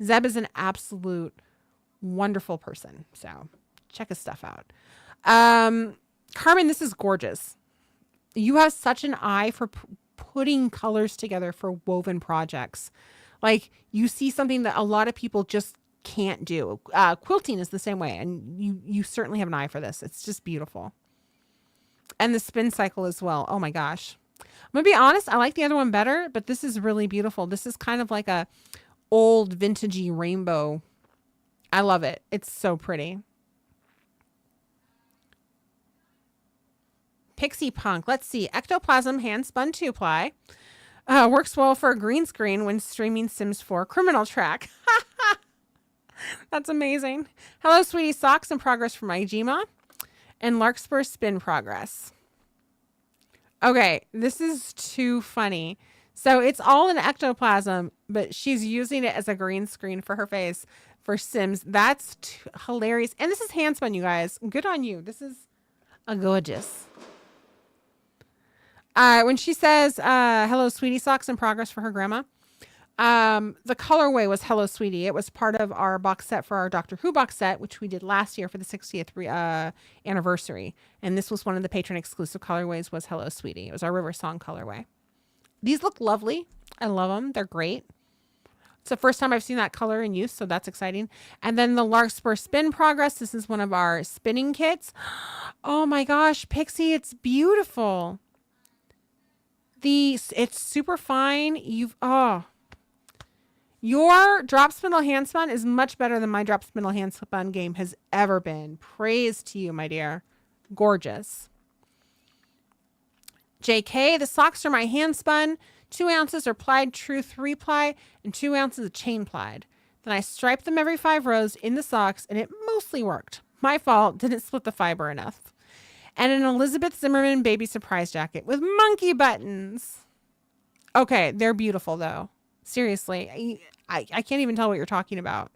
Zeb is an absolute wonderful person. So check his stuff out. Carmen, this is gorgeous. You have such an eye for putting colors together for woven projects. Like, you see something that a lot of people just can't do. Quilting is the same way. And you certainly have an eye for this. It's just beautiful. And the spin cycle as well. Oh my gosh. I'm going to be honest. I like the other one better, but this is really beautiful. This is kind of like a old vintagey rainbow. I love it. It's so pretty. Pixie Punk. Let's see. Ectoplasm hand spun 2-ply. Works well for a green screen when streaming Sims 4 Criminal Track. That's amazing. Hello, Sweetie Socks in progress from Ijima. And Larkspur spin progress. Okay, this is too funny. So it's all in ectoplasm, but she's using it as a green screen for her face for Sims. That's hilarious. And this is hand spun, you guys. Good on you. This is a gorgeous. When she says, hello, Sweetie Socks in progress for her grandma, the colorway was Hello, Sweetie. It was part of our box set for our Doctor Who box set, which we did last year for the 60th anniversary. And this was one of the patron exclusive colorways, was Hello, Sweetie. It was our River Song colorway. These look lovely. I love them. They're great. It's the first time I've seen that color in use, so that's exciting. And then the Larkspur Spin Progress. This is one of our spinning kits. Oh my gosh, Pixie, it's beautiful. It's super fine. Your drop spindle hand spun is much better than my drop spindle hand spun game has ever been. Praise to you, my dear. Gorgeous. JK, the socks are my hand spun. 2 ounces are plied true 3-ply and 2 ounces of chain plied. Then I striped them every 5 rows in the socks, and it mostly worked. My fault, didn't split the fiber enough. And an Elizabeth Zimmerman baby surprise jacket with monkey buttons. Okay, they're beautiful though. Seriously, I can't even tell what you're talking about.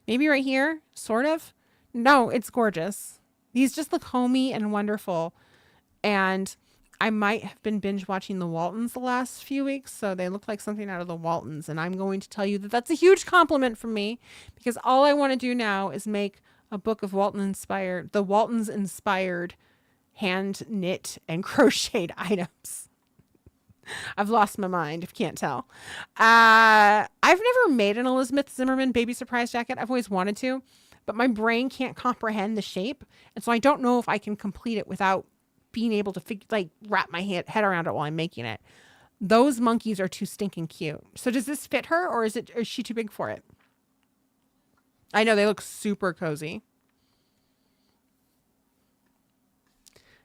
Maybe right here, sort of. No, it's gorgeous. These just look homey and wonderful. And I might have been binge watching the Waltons the last few weeks, so they look like something out of the Waltons. And I'm going to tell you that that's a huge compliment from me, because all I want to do now is make a book of the Waltons inspired hand knit and crocheted items. I've lost my mind, if you can't tell. I've never made an Elizabeth Zimmerman baby surprise jacket. I've always wanted to, but my brain can't comprehend the shape. And so I don't know if I can complete it without being able to wrap my head around it while I'm making it. Those monkeys are too stinking cute. So does this fit her, or is she too big for it? I know they look super cozy.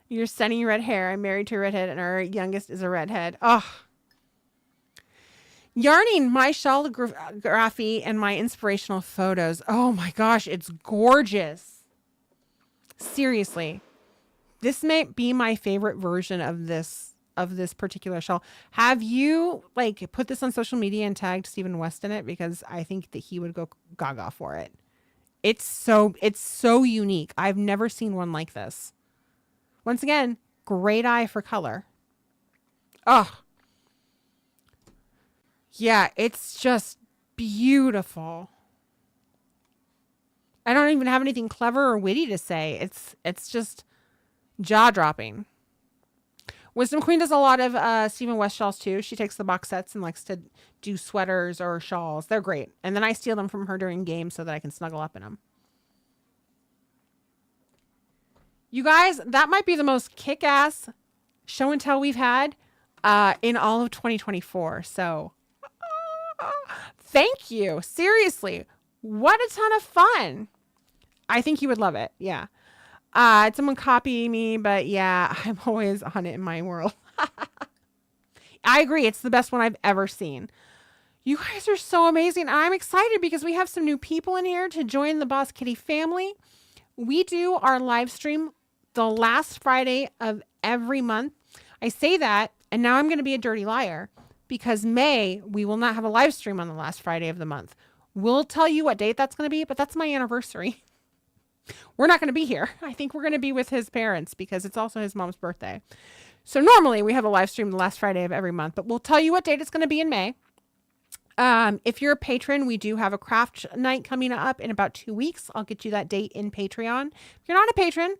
Your sunny red hair. I'm married to a redhead, and our youngest is a redhead. Oh. Yarning my shawlography and my inspirational photos. Oh my gosh, it's gorgeous. Seriously. This may be my favorite version of this particular shawl. Have you put this on social media and tagged Stephen West in it? Because I think that he would go gaga for it. It's so unique. I've never seen one like this. Once again, great eye for color. Oh. Yeah, it's just beautiful. I don't even have anything clever or witty to say. It's just jaw-dropping. Wisdom Queen does a lot of Stephen West shawls too. She takes the box sets and likes to do sweaters or shawls. They're great. And then I steal them from her during games so that I can snuggle up in them. You guys, that might be the most kick-ass show and tell we've had in all of 2024. So Thank you. Seriously. What a ton of fun. I think you would love it. Yeah. Someone copy me, but yeah, I'm always on it in my world. I agree. It's the best one I've ever seen. You guys are so amazing. I'm excited because we have some new people in here to join the Boss Kitty family. We do our live stream the last Friday of every month. I say that, and now I'm going to be a dirty liar because May, we will not have a live stream on the last Friday of the month. We'll tell you what date that's going to be, but that's my anniversary. We're not going to be here. I think we're going to be with his parents because it's also his mom's birthday. So normally we have a live stream the last Friday of every month, but we'll tell you what date it's going to be in May. If you're a patron, we do have a craft night coming up in about 2 weeks. I'll get you that date in Patreon. If you're not a patron,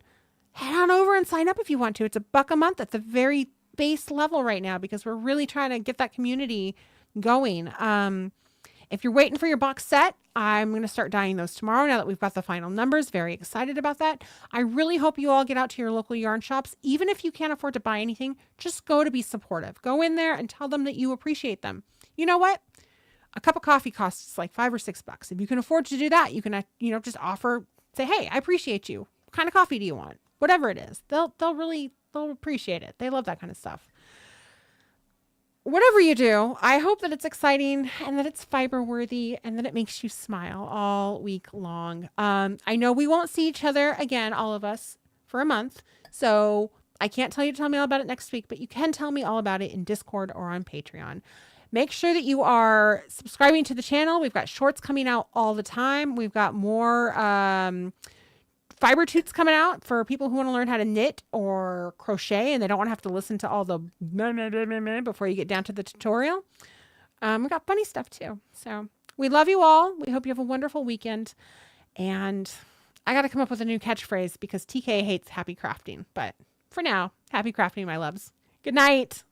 head on over and sign up if you want to. It's $1 a month at the very base level right now because we're really trying to get that community going. If you're waiting for your box set, I'm going to start dyeing those tomorrow now that we've got the final numbers. Very excited about that. I really hope you all get out to your local yarn shops. Even if you can't afford to buy anything, just go to be supportive. Go in there and tell them that you appreciate them. You know what? A cup of coffee costs like $5 or $6. If you can afford to do that, you can, just offer, say, hey, I appreciate you. What kind of coffee do you want? Whatever it is, they'll appreciate it. They love that kind of stuff. Whatever you do, I hope that it's exciting and that it's fiber worthy and that it makes you smile all week long. I know we won't see each other again, all of us, for a month. So I can't tell you to tell me all about it next week, but you can tell me all about it in Discord or on Patreon. Make sure that you are subscribing to the channel. We've got shorts coming out all the time. We've got more fiber toots coming out for people who want to learn how to knit or crochet and they don't want to have to listen to all the before you get down to the tutorial. We got funny stuff too. So we love you all. We hope you have a wonderful weekend. And I got to come up with a new catchphrase because TK hates happy crafting. But for now, happy crafting, my loves. Good night.